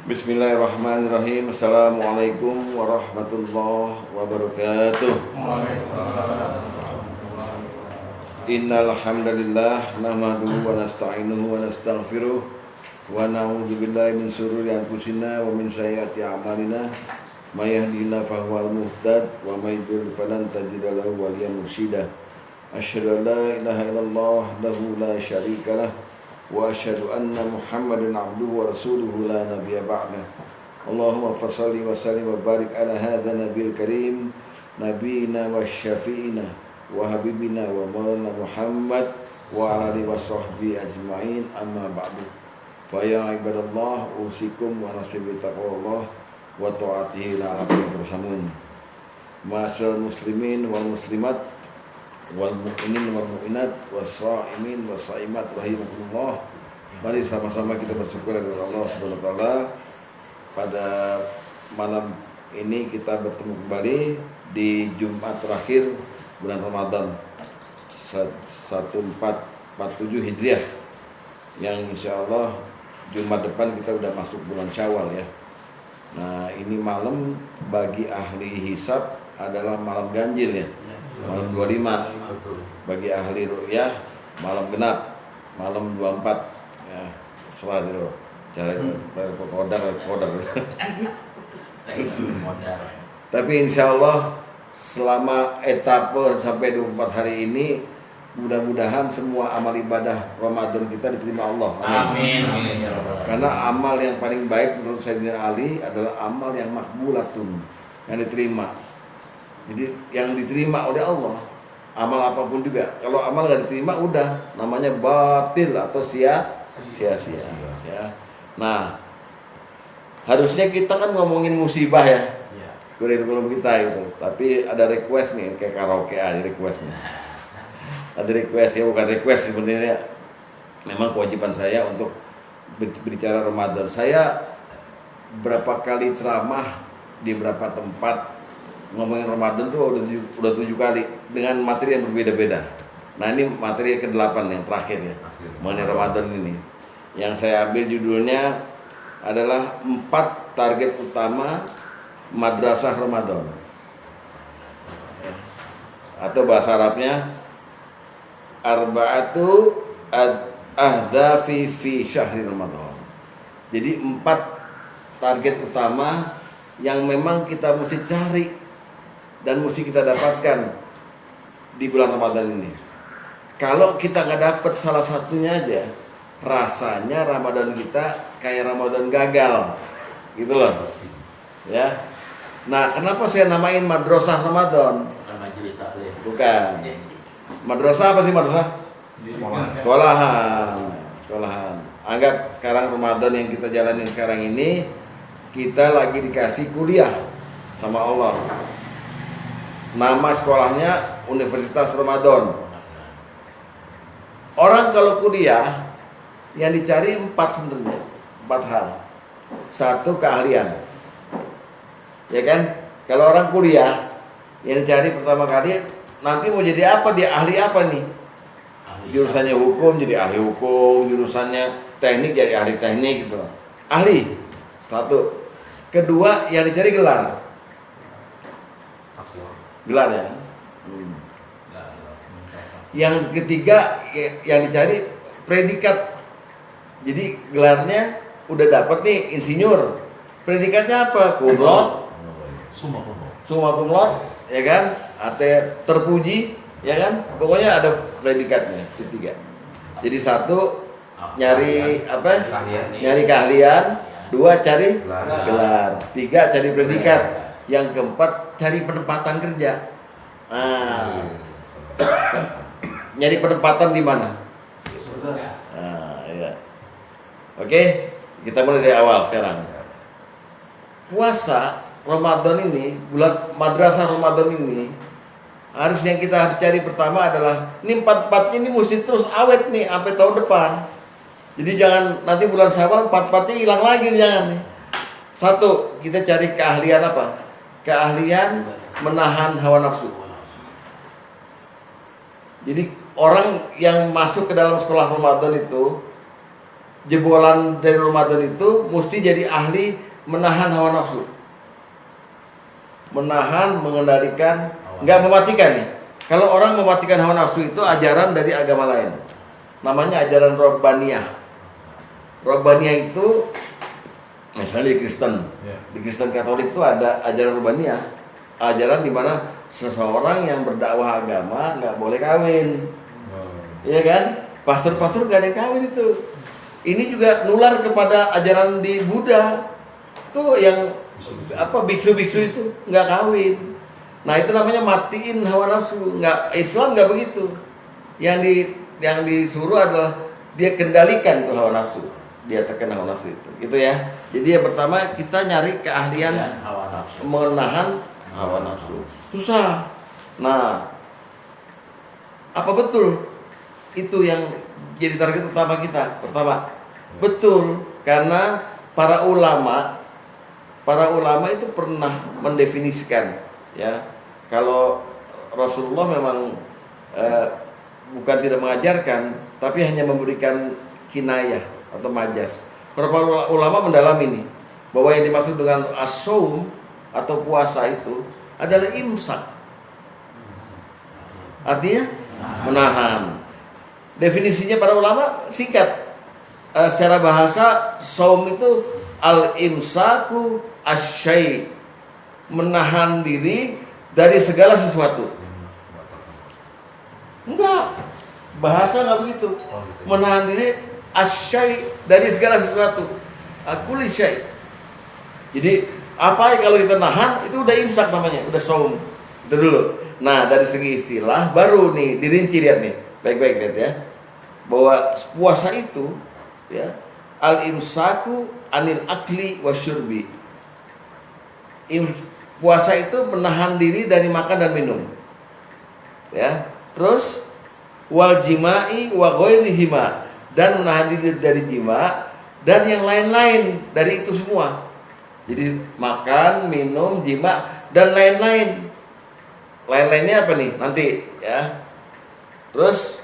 Bismillahirrahmanirrahim. Assalamualaikum warahmatullahi wabarakatuh. Innal hamdalillah nahmaduhu wa nasta'inuhu wa nastaghfiruh wa na'udzu billahi min shururi anfusina wa min sayyiati a'malina. May yahdihillahu fahuwal muhtad wa may yudlil falan tajida lahu waliyyan mursyida. Asyhadu an la ilaha illallah wahdahu la syarika lah wa asyhadu anna Muhammadan abduhu wa rasuluhu la nabiyya ba'dah. Allahumma fashalli wa sallim wa barik ala hadza nabiyil karim nabiyina wa syafi'ina wa habibina wa maulana Muhammad wa ala alihi wa sahbihi ajma'in, amma ba'du. Fa ya ibadallah usikum wa nasibi taqwallah wa ta'atihi la'allakum turhamun. Ma'asyiral muslimin wal muslimat wal mu'minin wal mu'minat was sha'imin was sha'imat rahimakumullah. Mari sama-sama kita bersyukur kepada Allah Subhanahu wa taala. Pada malam ini kita bertemu kembali di Jumat terakhir bulan Ramadan 1447 Hijriah, yang insyaallah Jumat depan kita udah masuk bulan Syawal ya. Nah, ini malam bagi ahli hisab adalah malam ganjil ya. Malam 25 bagi ahli ru'yah, malam genap, malam 24 ya, serah dulu cara kodar. Tapi insya Allah selama etapa sampai 24 hari ini, mudah-mudahan semua amal ibadah Ramadan kita diterima Allah. Amin. Karena amal yang paling baik menurut Sayyidina Ali adalah amal yang makbulatun, yang diterima. Jadi yang diterima oleh Allah, amal apapun juga. Kalau amal nggak diterima, udah namanya batil atau sia-sia. Ya. Nah, harusnya kita kan ngomongin musibah ya, kurikulum kita itu. Tapi ada request nih, kayak karaoke aja requestnya. Ada request ya, bukan request sebenarnya. Memang kewajiban saya untuk berbicara Ramadan. Saya berapa kali ceramah di berapa tempat ngomongin Ramadan tuh udah 7 kali dengan materi yang berbeda-beda. Nah, ini materi ke-8 yang terakhir ya, mengenai Ramadan ini. Yang saya ambil judulnya adalah 4 target utama Madrasah Ramadan. Atau bahasa Arabnya Arba'atu ahdafi fi syahri Ramadan. Jadi 4 target utama yang memang kita mesti cari dan mesti kita dapatkan di bulan Ramadan ini. Kalau kita nggak dapat salah satunya aja, rasanya Ramadan kita kayak Ramadan gagal, gitu loh. Ya. Nah, kenapa saya namain Madrasah Ramadan? Majelis taklim. Bukan. Madrasah apa sih madrasah? Sekolahan. Anggap sekarang Ramadan yang kita jalanin sekarang ini, kita lagi dikasih kuliah sama Allah. Nama sekolahnya Universitas Ramadan. Orang kalau kuliah yang dicari 4 sebenarnya, 4 hal. 1, keahlian. Ya kan? Kalau orang kuliah yang dicari pertama kali, nanti mau jadi apa, dia ahli apa nih? Jurusannya hukum jadi ahli hukum, jurusannya teknik jadi ahli teknik gitu. Ahli. 1. Kedua, yang dicari gelar. Gelar ya. Yang ketiga yang dicari predikat. Jadi gelarnya udah dapat nih, insinyur. Predikatnya apa? Cum laude. Summa cum laude, ya kan? Atau terpuji, ya kan? Pokoknya ada predikatnya. Ketiga. Jadi 1 nyari apa? Nyari keahlian. 2 cari gelar. 3 cari predikat. Yang keempat cari penempatan kerja. Nah, nyari penempatan di mana? Nah, ya. Oke, kita mulai dari awal sekarang. Puasa Ramadan ini, bulan Madrasah Ramadan ini, harusnya kita harus cari pertama adalah ini 4-4 ini mesti terus awet nih sampai tahun depan. Jadi jangan nanti bulan Syawal 4-4-nya hilang lagi, jangan nih. 1, kita cari keahlian apa? Keahlian menahan hawa nafsu. Jadi orang yang masuk ke dalam sekolah Ramadan itu jebolan dari Ramadan itu mesti jadi ahli menahan hawa nafsu. Menahan, mengendalikan, nggak mematikan nih. Kalau orang mematikan hawa nafsu itu ajaran dari agama lain. Namanya ajaran Rabbaniyah. Rabbaniyah itu misalnya di Kristen. Di Kristen Katolik itu ada ajaran Rabbaniyah. Ajaran di mana seseorang yang berdakwah agama nggak boleh kawin. Iya kan? Pastor-pastor nggak ada yang kawin itu. Ini juga nular kepada ajaran di Buddha. Itu yang biksu-biksu itu nggak kawin. Nah itu namanya matiin hawa nafsu. Nggak, Islam nggak begitu. Yang disuruh adalah dia kendalikan itu hawa nafsu. Dia tekan hawa nafsu itu. Gitu ya. Jadi yang pertama kita nyari keahlian menahan hawa nafsu. Susah. Nah, apa betul itu yang jadi target utama kita? Pertama, betul, karena para ulama itu pernah mendefinisikan, ya. Kalau Rasulullah memang bukan tidak mengajarkan, tapi hanya memberikan kinayah atau majas. Para ulama mendalam ini bahwa yang dimaksud dengan as-saum atau puasa itu adalah imsak. Artinya menahan. Definisinya para ulama singkat. Secara bahasa saum itu al-imsaku asyai, menahan diri dari segala sesuatu. Enggak. Bahasa enggak begitu. Menahan diri asyai dari segala sesuatu. Akuli syai. Jadi apa kalau kita nahan itu udah imsak namanya, udah saum. Itu dulu. Nah, dari segi istilah baru nih dirinci, lihat nih. Baik-baik lihat ya. Bahwa puasa itu ya al-imsaku anil akli wasyurbi. Puasa itu menahan diri dari makan dan minum. Ya. Terus wal jima'i wa ghairihima, dan menahan diri dari jima dan yang lain-lain dari itu semua. Jadi makan, minum, jima dan lain-lain. Lain-lainnya apa nih? Nanti ya. Terus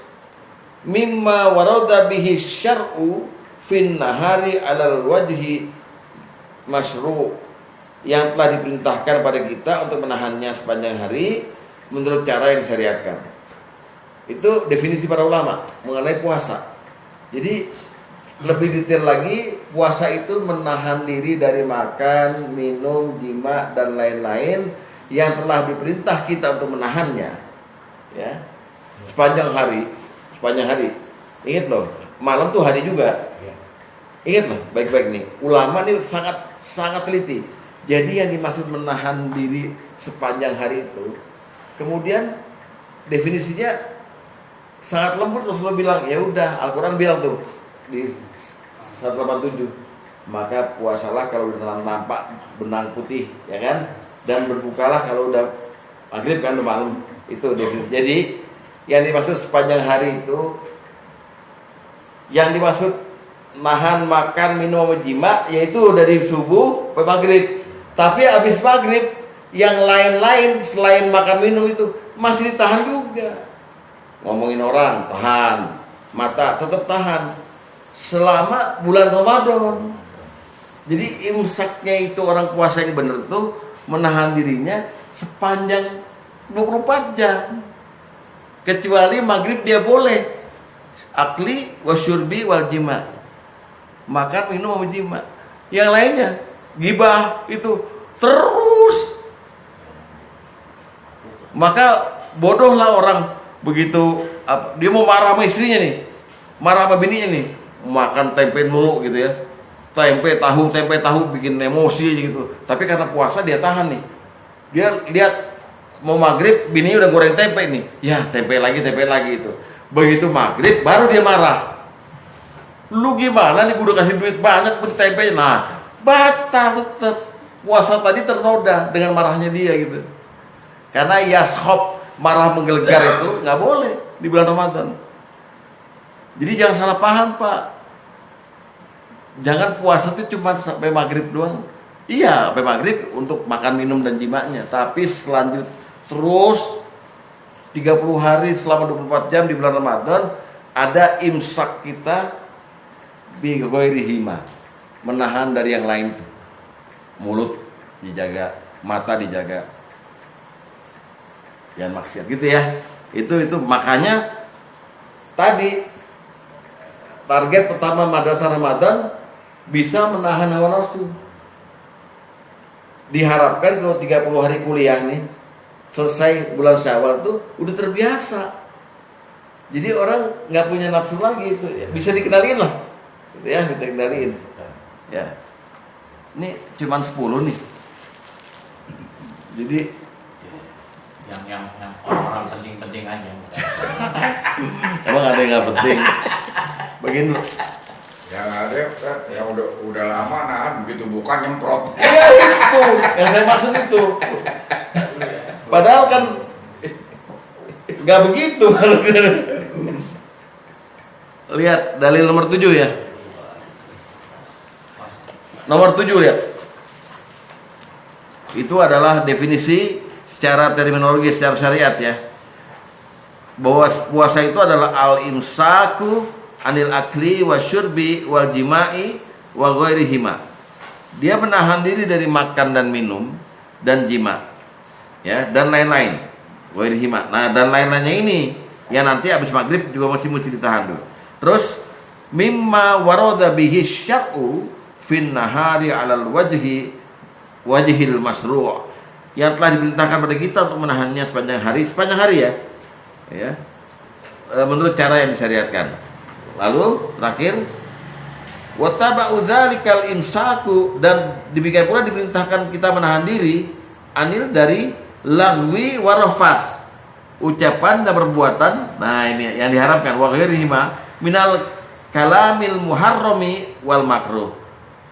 mimma warada bihi syar'u fin nahari 'alal wajhi masyru', yang telah diperintahkan pada kita untuk menahannya sepanjang hari menurut cara yang disyariatkan. Itu definisi para ulama mengenai puasa. Jadi lebih detail lagi, puasa itu menahan diri dari makan, minum, jima dan lain-lain yang telah diperintah kita untuk menahannya, ya, sepanjang hari. Ingat loh, malam tuh hari juga. Ingat loh, baik-baik nih. Ulama ini sangat teliti. Jadi yang dimaksud menahan diri sepanjang hari itu, kemudian definisinya sangat lembut. Rasulullah bilang, ya udah, Al-Quran bilang tuh di 187, maka puasalah kalau udah nampak benang putih, ya kan, dan berbukalah kalau udah maghrib, kan udah malam. Itu definisi. Jadi yang dimaksud sepanjang hari itu, yang dimaksud nahan makan, minum, jima, yaitu dari subuh sampai maghrib. Tapi habis maghrib yang lain-lain selain makan minum itu masih ditahan juga. Ngomongin orang tahan, mata tetap tahan selama bulan Ramadan. Jadi imsaknya itu, orang puasa yang benar tuh menahan dirinya sepanjang 24 jam. Kecuali maghrib dia boleh akli wasyurbi wal jima, makan, minum, sama jima. Yang lainnya gibah itu terus. Maka bodohlah orang begitu dia mau marah sama istrinya nih, marah sama bininya nih, makan tempe mulu gitu ya, tempe tahu bikin emosi gitu. Tapi karena puasa dia tahan nih. Dia lihat mau maghrib bininya udah goreng tempe nih, ya tempe lagi itu. Begitu maghrib baru dia marah. Lu gimana nih, udah kasih duit banyak beli tempe. Nah, batal tetap. Puasa tadi ternoda dengan marahnya dia gitu. Karena yashop, marah menggelegar itu nggak boleh di bulan Ramadan. Jadi jangan salah paham, Pak. Jangan puasa itu cuma sampai maghrib doang. Iya, sampai maghrib untuk makan, minum dan jimanya. Tapi selanjutnya terus 30 hari selama 24 jam di bulan Ramadan ada imsak kita bi ghairihima, menahan dari yang lain. Mulut dijaga, mata dijaga, jangan maksiat gitu ya. Itu makanya tadi target pertama madrasah Ramadan bisa menahan hawa nafsu. Diharapkan kalau 30 hari kuliah nih, selesai bulan Syawal tuh udah terbiasa. Jadi orang nggak punya nafsu lagi itu, ya, bisa dikenalin lah, gitu ya, bisa dikenalin. Ya, ini cuman 10 nih. Jadi yang orang-orang penting-penting aja. emang ada yang nggak penting? Bagian dulu. Yang ada yang udah lama nahan begitu bukan nyemprot. Iya itu, yang saya maksud itu. Padahal kan nggak begitu. Lihat dalil nomor 7 ya. Nomor 7 lihat. Itu adalah definisi secara terminologi, secara syariat ya. Bahwa puasa itu adalah al-imsaku anil akli wa syurbi wal jima'i wa ghairihima. Dia menahan diri dari makan dan minum dan jima. Ya, dan lain-lain. Ghairihima. Nah, dan lain-lainnya ini yang nanti habis maghrib juga mesti ditahan dulu. Terus mimma warada bihi syar'u fin nahari 'alal wajhil masru', yang telah diperintahkan pada kita untuk menahannya sepanjang hari ya. Ya. Menurut cara yang disyariatkan. Lalu terakhir wattaba'u dzalikal imsaku, dan demikian pula diperintahkan kita menahan diri anil dari lagwi warafas, ucapan dan perbuatan. Nah, ini yang diharapkan wa ghairihima minal kalamil muharrami wal makruh,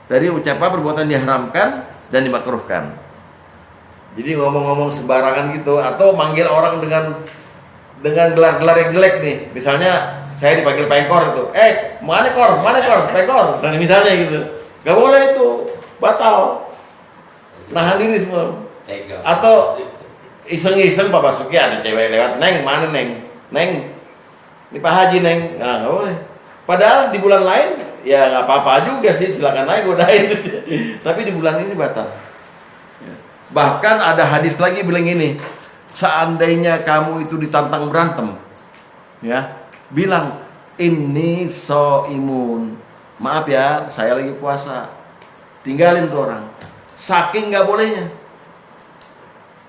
dari ucapan perbuatan diharamkan dan dimakruhkan. Jadi ngomong-ngomong sembarangan gitu, atau manggil orang dengan gelar-gelar yang jelek nih. Misalnya saya dipanggil pengkor itu, mana kor, pengkor. Nah, misalnya gitu. Gak boleh itu, batal. Nahan diri semua. Atau iseng-iseng Pak Basuki ada cewek lewat, neng, mana neng? Neng, ini Pak Haji neng. Nah, gak boleh. Padahal di bulan lain, ya gak apa-apa juga sih, silakan aja godain. Tapi di bulan ini batal. Bahkan ada hadis lagi bilang ini, seandainya kamu itu ditantang berantem, ya, bilang ini imun, maaf ya, saya lagi puasa, tinggalin tuh orang. Saking nggak bolehnya,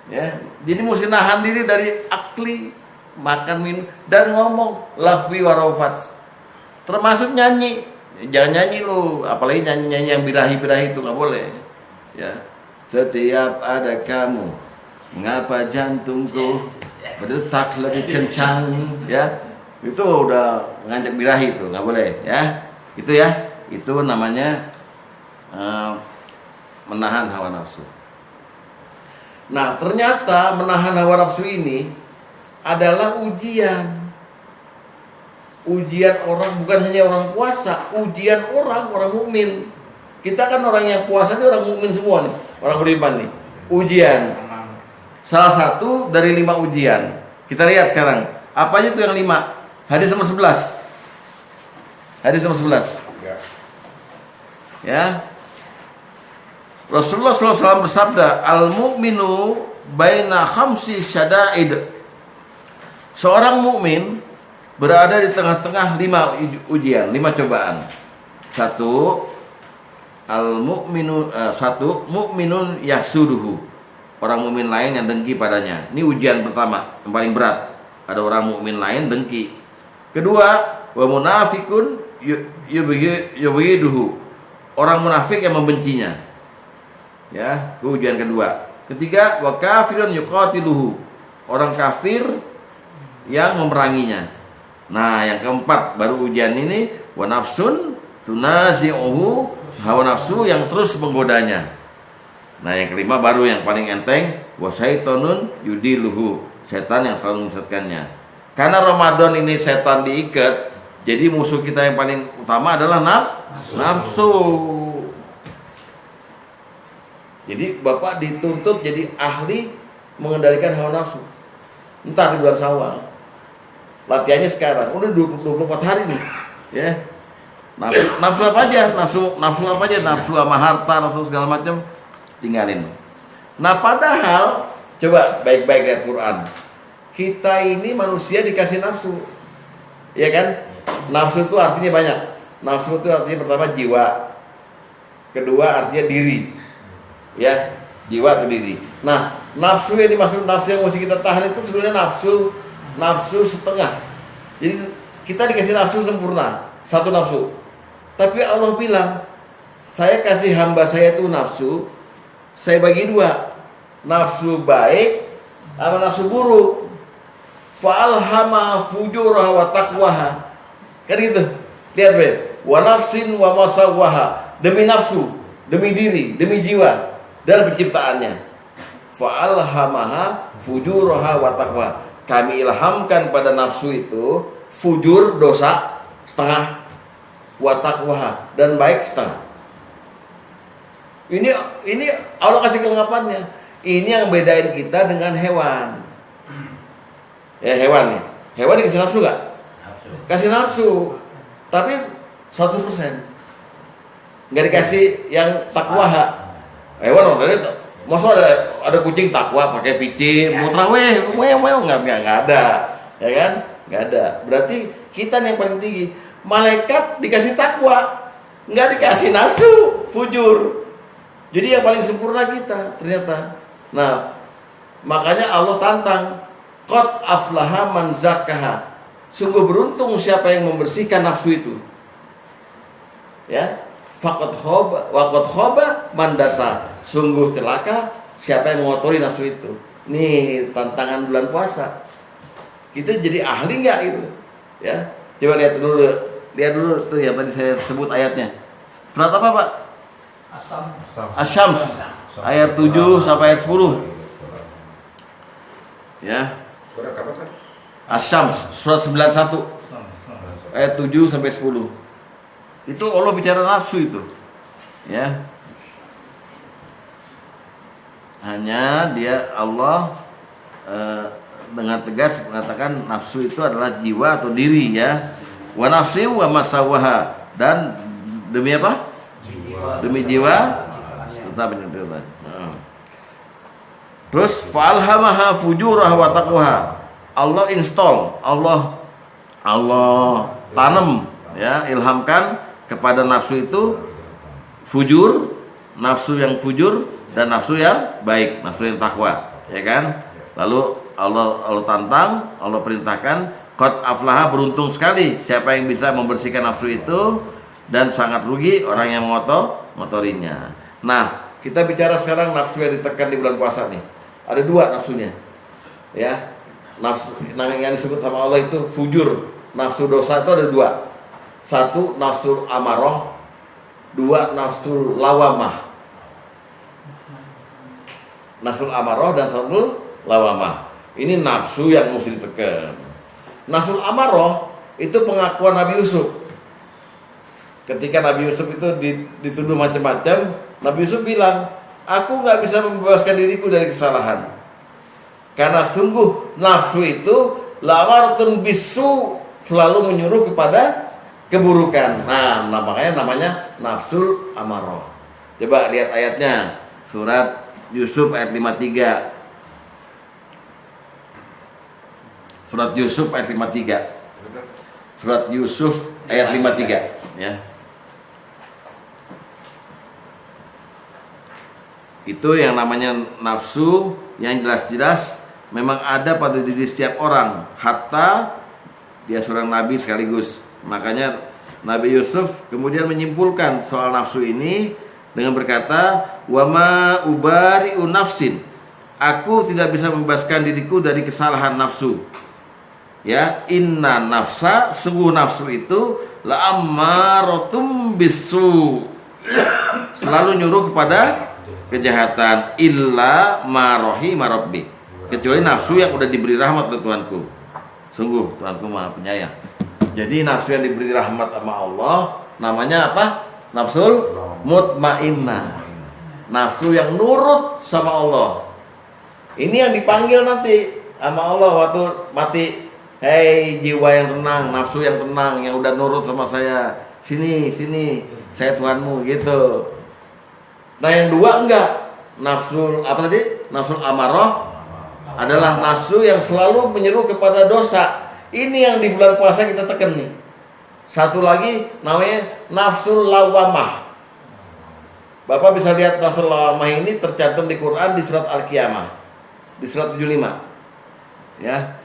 ya. Jadi mesti nahan diri dari akli, makan, minum, dan ngomong lafwi warofats, termasuk nyanyi. Jangan nyanyi lu, apalagi nyanyi yang birahi-birahi itu nggak boleh, ya. Setiap ada kamu, mengapa jantungku berdetak lebih kencang, ya. Itu udah ngajak birahi itu, nggak boleh, ya. Itu namanya menahan hawa nafsu. Nah, ternyata menahan hawa nafsu ini adalah ujian orang, bukan hanya orang puasa, ujian orang mukmin. Kita kan orang yang puasa ini orang mukmin semua nih, orang beriman nih. Ujian. Salah satu dari 5 ujian. Kita lihat sekarang. Apa aja tuh yang 5? Hadis nomor 11. Hadis nomor 11. Ya. Rasulullah SAW bersabda, al-mu'minu baina khamsi syada'id. Seorang mukmin berada di tengah-tengah 5 ujian, 5 cobaan. Satu mukminun yahsuduhu, orang mukmin lain yang dengki padanya. Ini ujian pertama yang paling berat. Ada orang mukmin lain dengki. Kedua, wa munafikun yubghiduhu, orang munafik yang membencinya. Ya, itu ujian kedua. Ketiga, wa kafirun yuqatiluhu, orang kafir yang memeranginya. Nah, yang keempat baru ujian ini, wa nafsun tunazi'uhu, hawa nafsu yang terus menggodanya. Nah, yang kelima baru yang paling enteng, wa syaitonun yudiluhu, setan yang selalu menyesatkannya. Karena Ramadan ini setan diikat, jadi musuh kita yang paling utama adalah nafsu. Jadi Bapak dituntut jadi ahli mengendalikan hawa nafsu. Entar di bulan Syawal. Latihannya sekarang, udah 24 hari nih, ya. Nafsu apa aja? Nafsu apa aja? Nafsu sama harta, nafsu segala macam tinggalin. Nah, padahal coba baik-baik lihat Quran. Kita ini manusia dikasih nafsu. Ya kan? Nafsu itu artinya banyak. Nafsu itu artinya pertama jiwa. Kedua artinya diri. Ya, jiwa atau diri. Nah, nafsu yang dimaksud nafsu yang mesti kita tahan itu sebenarnya nafsu setengah. Jadi kita dikasih nafsu sempurna, satu nafsu. Tapi Allah bilang, saya kasih hamba saya itu nafsu, saya bagi dua, nafsu baik sama nafsu buruk. Fa'alhama fujuraha wa taqwaha. Kan gitu. Lihat be, wa nafsin wa masawwaha. Demi nafsu, demi diri, demi jiwa dan penciptaannya. Fa'alhamaha fujuraha wa taqwa. Kami ilhamkan pada nafsu itu fujur dosa setengah, wa taqwaha dan baik setengah. Ini Allah kasih kelengkapannya. Ini yang bedain kita dengan hewan. Ya hewan dikasih nafsu gak? Kasih nafsu, tapi 100%. Nggak dikasih yang takwa. Hewan masa ada kucing takwa pakai picin, mau traweh, nggak ada, ya kan? Nggak ada. Berarti kita yang paling tinggi. Malaikat dikasih takwa, nggak dikasih nafsu, fujur. Jadi yang paling sempurna kita ternyata. Nah, makanya Allah tantang, qad aflaha man zakkaha. Sungguh beruntung siapa yang membersihkan nafsu itu. Ya, faqad khaba wa qad khaba man dasa. Sungguh celaka siapa yang mengotori nafsu itu. Nih tantangan bulan puasa. Kita jadi ahli nggak itu? Ya, coba lihat dulu tuh yang tadi saya sebut ayatnya. Surat apa Pak? Asy-Syams. Ayat 7 sampai ayat 10. Ya. Surat apa kan? Asy-Syams surat 91 ayat 7 sampai 10. Itu Allah bicara nafsu itu. Ya. Hanya dia Allah dengan tegas mengatakan nafsu itu adalah jiwa atau diri ya. Wa nafsi wa masawaha, dan demi apa? Demi jiwa tetap benar. Terus fa'alhamaha fujuraha wa taqwaha. Allah install, Allah tanam ya, ilhamkan kepada nafsu itu fujur, nafsu yang fujur dan nafsu yang baik, nafsu yang takwa, ya kan? Lalu Allah tantang, Allah perintahkan, qad aflaha, beruntung sekali siapa yang bisa membersihkan nafsu itu, dan sangat rugi orang yang mengotorinya. Nah, kita bicara sekarang nafsu yang ditekan di bulan puasa nih. Ada dua nafsunya. Ya. Nafsu yang disebut sama Allah itu fujur. Nafsu dosa itu ada dua. Satu nafsu amarah, dua nafsu lawamah. Nafsu amarah dan nafsu lawamah. Ini nafsu yang mesti ditekan. Nafsu amarah itu pengakuan Nabi Yusuf. Ketika Nabi Yusuf itu dituduh macam-macam, Nabi Yusuf bilang, aku nggak bisa membebaskan diriku dari kesalahan. Karena sungguh nafsu itu lawaratun bisu, selalu menyuruh kepada keburukan. Nah, makanya namanya nafsul amarah. Coba lihat ayatnya, surat Yusuf ayat 53. Surat Yusuf ayat 53. Surat Yusuf ayat 53 ya. Itu yang namanya nafsu yang jelas-jelas memang ada pada diri setiap orang, hatta dia seorang nabi sekaligus. Makanya Nabi Yusuf kemudian menyimpulkan soal nafsu ini dengan berkata, wa ma ubari'u nafsin, aku tidak bisa membebaskan diriku dari kesalahan nafsu. Ya, inna nafsa, sungguh nafsu itu la ammaratum bisu, selalu nyuruh kepada kejahatan, illa ma rahima rabbi, kecuali nafsu yang udah diberi rahmat oleh Tuhanku. Sungguh Tuhanku Maha Penyayang. Jadi nafsu yang diberi rahmat sama Allah namanya apa? Nafsul mutmainnah. Nafsu yang nurut sama Allah. Ini yang dipanggil nanti sama Allah waktu mati. Hei jiwa yang tenang, nafsu yang tenang, yang udah nurut sama saya, sini, saya Tuhanmu gitu. Nah yang dua enggak, nafsul apa tadi? Nafsul amarah adalah nafsu yang selalu menyeru kepada dosa. Ini yang di bulan puasa kita tekan nih. Satu lagi namanya nafsul lawamah. Bapak bisa lihat nafsul lawamah ini tercantum di Quran di surat Al-Qiyamah, di surat 75. Ya.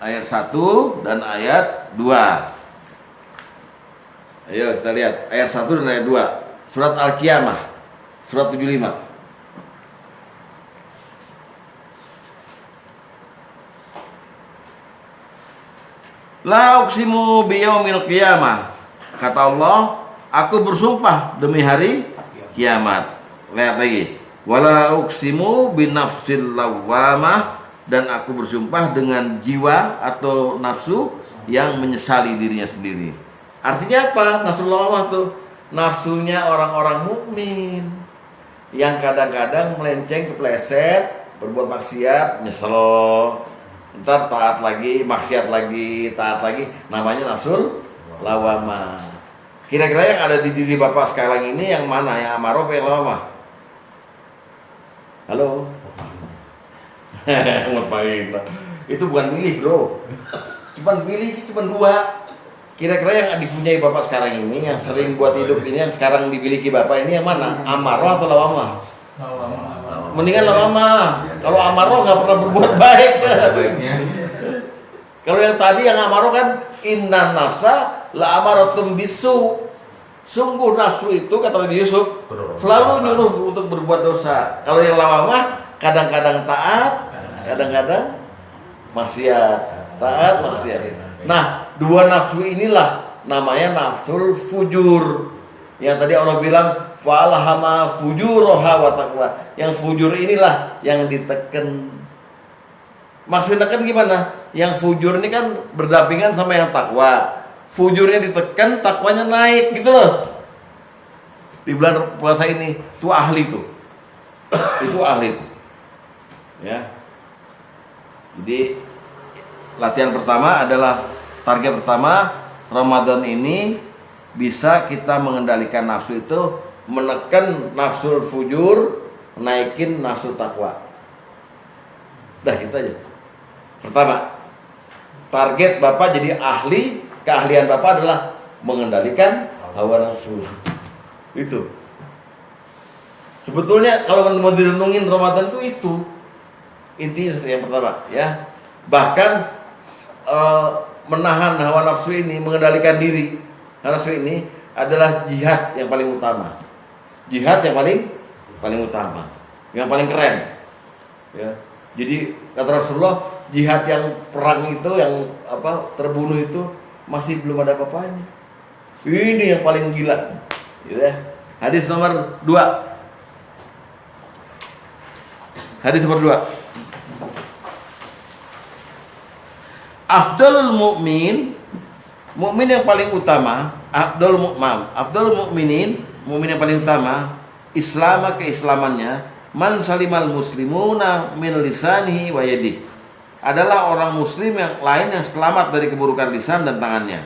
Ayat 1 dan ayat 2. Ayo kita lihat ayat 1 dan ayat 2. Surat Al-Qiyamah, surat 75. La uqsimu biyaumil qiyamah. Kata Allah, aku bersumpah demi hari kiamat. Lihat lagi. Wala uqsimu binafsil lawamah, dan aku bersumpah dengan jiwa atau nafsu yang menyesali dirinya sendiri. Artinya apa? Nafsu lawamah tuh nafsunya orang-orang mukmin yang kadang-kadang melenceng, kepleset, berbuat maksiat, nyesel, ntar taat lagi, maksiat lagi, taat lagi, namanya nafsul lawamah. Kira-kira yang ada di diri Bapak sekarang ini yang mana? Yang amarah atau yang lawamah? Halo? Ngapain? Itu bukan milih, bro. Cuman pilih, cuma dua. Kira-kira yang dipunyai Bapak sekarang ini, yang sering buat hidup ini, yang sekarang dimiliki Bapak ini yang mana? Amarah atau lawamah? Mendingan lawamah. Kalau amarah nggak pernah berbuat baik. Kalau yang tadi yang amarah kan innan nafsa la amaratum bisu. Sungguh nafsu itu kata Nabi Yusuf selalu nyuruh untuk berbuat dosa. Kalau yang lawamah kadang-kadang taat, kadang-kadang maksiat, taat, maksiat. Nah, dua nafsu inilah namanya nafsul fujur. Yang tadi Allah bilang fa'alhama fujuroha wa taqwa. Yang fujur inilah yang diteken. Maksud tekan gimana? Yang fujur ini kan berdampingan sama yang takwa. Fujurnya ditekan, takwanya naik gitu loh. Di bulan puasa ini itu ahli tuh. Itu ahli tuh. Ya. Jadi latihan pertama adalah target pertama Ramadan ini bisa kita mengendalikan nafsu itu, menekan nafsu fujur, naikin nafsu takwa. Dah itu aja. Pertama, target Bapak jadi ahli, keahlian Bapak adalah mengendalikan hawa nafsu. Itu. Sebetulnya kalau mau direnungin Ramadan itu intinya yang pertama, ya. Bahkan menahan hawa nafsu ini, mengendalikan diri hawa nafsu ini adalah jihad yang paling utama. Jihad yang paling utama, yang paling keren. Ya. Jadi kata Rasulullah, jihad yang perang itu, yang terbunuh itu masih belum ada apa-apanya. Ini yang paling gila. Gitu ya. Hadis nomor 2. Hadis nomor 2. Afdalul mukmin yang paling utama, afdalul mukminin, mukmin yang paling utama, Islam keislamannya, man salimal muslimuna min lisanihi wa yadihi, adalah orang muslim yang lain yang selamat dari keburukan lisan dan tangannya.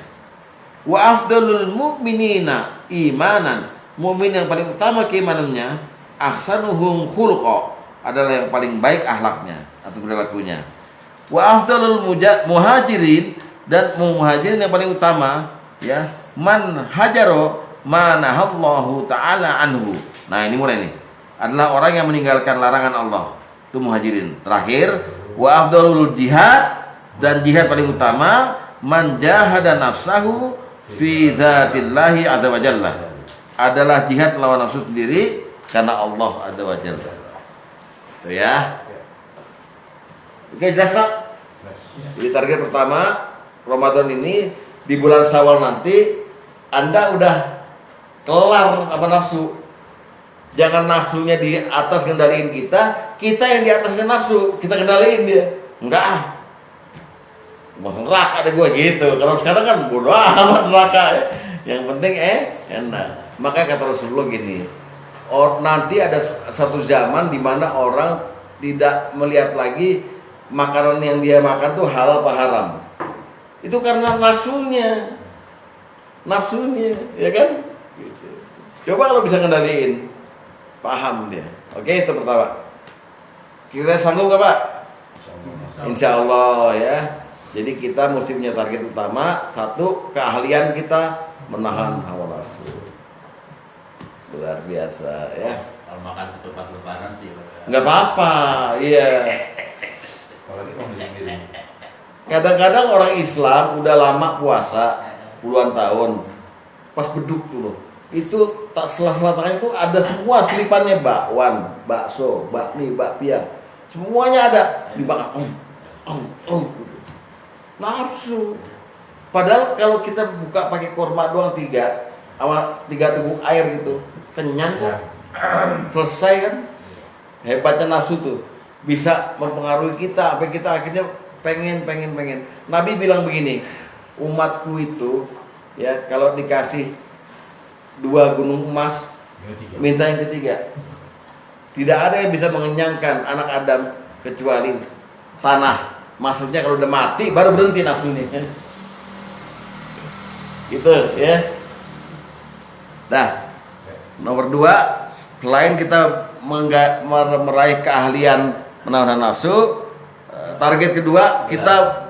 Wa afdalul mu'minina imanan, mukmin yang paling utama keimanannya, ahsanuhum khuluqa, adalah yang paling baik akhlaknya atau perilakunya. Wa afdalul muhajirin, dan muhajirin yang paling utama, ya, man hajaro manahallahu ta'ala anhu. Nah, ini mulai nih. Adalah orang yang meninggalkan larangan Allah. Itu muhajirin. Terakhir, wa afdalul jihad, dan jihad paling utama, man jahada nafsahu fi dzatillahi azza wa jalla, adalah jihad melawan nafsu sendiri karena Allah azza wa jalla. Itu ya. Oke, jelas Pak? Jadi target pertama Ramadan ini, di bulan Syawal nanti Anda udah kelar apa nafsu. Jangan nafsunya di atas kendaliin kita yang di atasnya nafsu, kita kendaliin dia. Enggak masuk neraka ada gue gitu. Kalau sekarang kan bodoh amat neraka ya. Yang penting enak. Makanya kata Rasulullah gini, nanti ada satu zaman di mana orang tidak melihat lagi makanan yang dia makan tuh halal apa haram. Itu karena nafsunya, ya kan? Coba kalau bisa kendaliin, paham dia. Oke, itu pertama. Kira sanggup gak Pak? Insya Allah ya. Jadi kita mesti punya target utama. Satu, keahlian kita menahan hawa nafsu. Luar biasa ya. Kalau makan ketupat lebaran sih Nggak apa-apa, iya. Kadang-kadang orang Islam udah lama puasa puluhan tahun, pas beduk tuh loh, itu tak sela-sela tangan itu ada semua selipannya, bakwan, bakso, bakmi, bakpia, semuanya ada dimakan. Nafsu. Padahal kalau kita buka pakai kurma doang 3 sama 3 teguk air gitu, kenyang kok, selesai kan. Hebatnya nafsu tuh bisa mempengaruhi kita sampai kita akhirnya pengen. Nabi bilang begini, umatku itu ya kalau dikasih 2 gunung emas minta yang ketiga. Tidak ada yang bisa mengenyangkan anak Adam kecuali tanah. Maksudnya kalau udah mati baru berhenti nafsunya. Gitu ya. Nah, nomor 2, selain kita meraih keahlian menahan nafsu, target kedua kita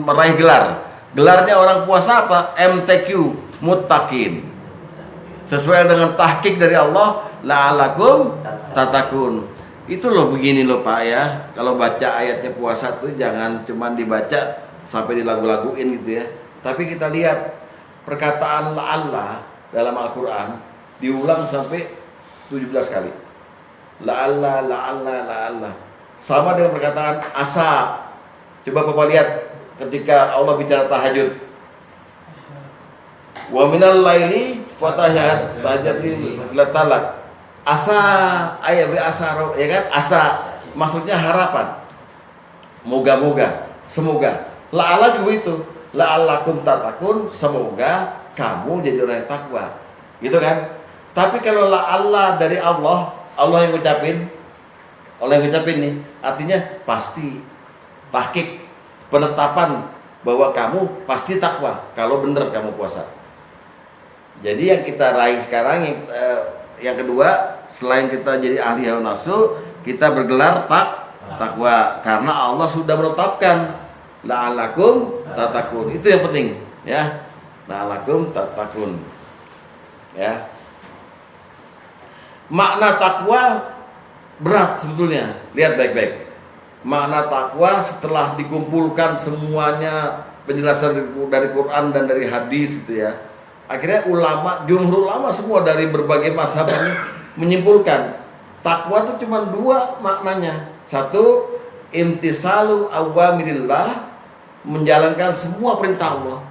meraih gelar. Gelarnya orang puasa apa? MTQ, muttaqin. Sesuai dengan tahqiq dari Allah, la'alakum tatakun. Itu loh begini loh Pak ya. Kalau baca ayatnya puasa tuh jangan cuma dibaca sampai dilagu-laguin gitu ya. Tapi kita lihat perkataan la'alla dalam Al-Qur'an diulang sampai 17 kali. La'alla. Sama dengan perkataan asa. Coba Bapak lihat ketika Allah bicara tahajud. Wa minal laili fatahiyat tahajud latalak. Asa ayat asaro ya kan? Asa maksudnya harapan. Moga-moga, semoga. La'alla juga itu. La'allakum tatakun, semoga kamu jadi orang yang takwa. Gitu kan? Tapi kalau la'alla dari Allah yang ngucapin, nih, artinya pasti tahqiq, penetapan bahwa kamu pasti takwa kalau benar kamu puasa. Jadi yang kita raih sekarang yang kedua, selain kita jadi ahli hawa nafsu, kita bergelar takwa karena Allah sudah menetapkan la'alakum tatakun. Itu yang penting ya. La'alakum tatakun. Ya. Makna takwa berat sebetulnya. Lihat baik-baik. Makna takwa setelah dikumpulkan semuanya penjelasan dari Quran dan dari hadis itu ya. Akhirnya jumhur ulama semua dari berbagai mazhab ini menyimpulkan takwa itu cuma 2 maknanya. Satu, imtisalu awamirillah, menjalankan semua perintah Allah.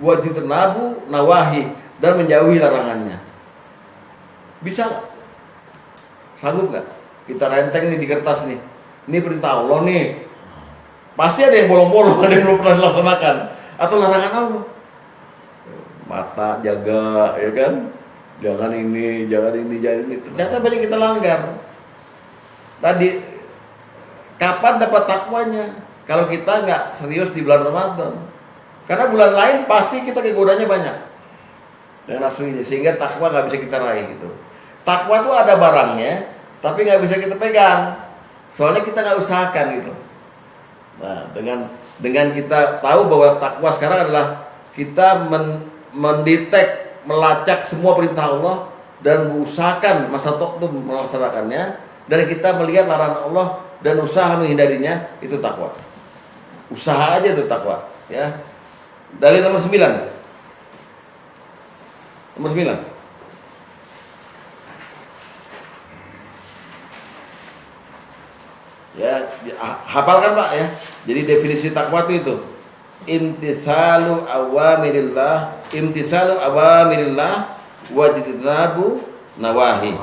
Wajitnabu nawahi, dan menjauhi larangannya. Bisa gak? Sanggup gak? Kita renteng nih di kertas nih. Ini perintah Allah nih. Pasti ada yang bolong-bolong, ada yang belum pernah dilaksanakan. Atau larangan Allah. Mata jaga, ya kan? Jangan ini. Ternyata banyak kita langgar. Tadi, kapan dapat takwanya? Kalau kita nggak serius di bulan Ramadan. Karena bulan lain pasti kita kegodanya banyak. Dan nafsu ini, sehingga takwa nggak bisa kita raih gitu. Takwa tuh ada barangnya, tapi nggak bisa kita pegang. Soalnya kita nggak usahakan gitu. Nah, dengan kita tahu bahwa takwa sekarang adalah kita mendetek, melacak semua perintah Allah dan mengusahakan masa itu melaksanakannya, dan kita melihat larangan Allah dan usaha menghindarinya, itu takwa. Usaha aja itu takwa, ya. Dalil nomor 9. Nomor 9. Ya, hafalkan Pak ya. Jadi definisi takwa itu imtisalu awamirillah wajtinabu nawahi.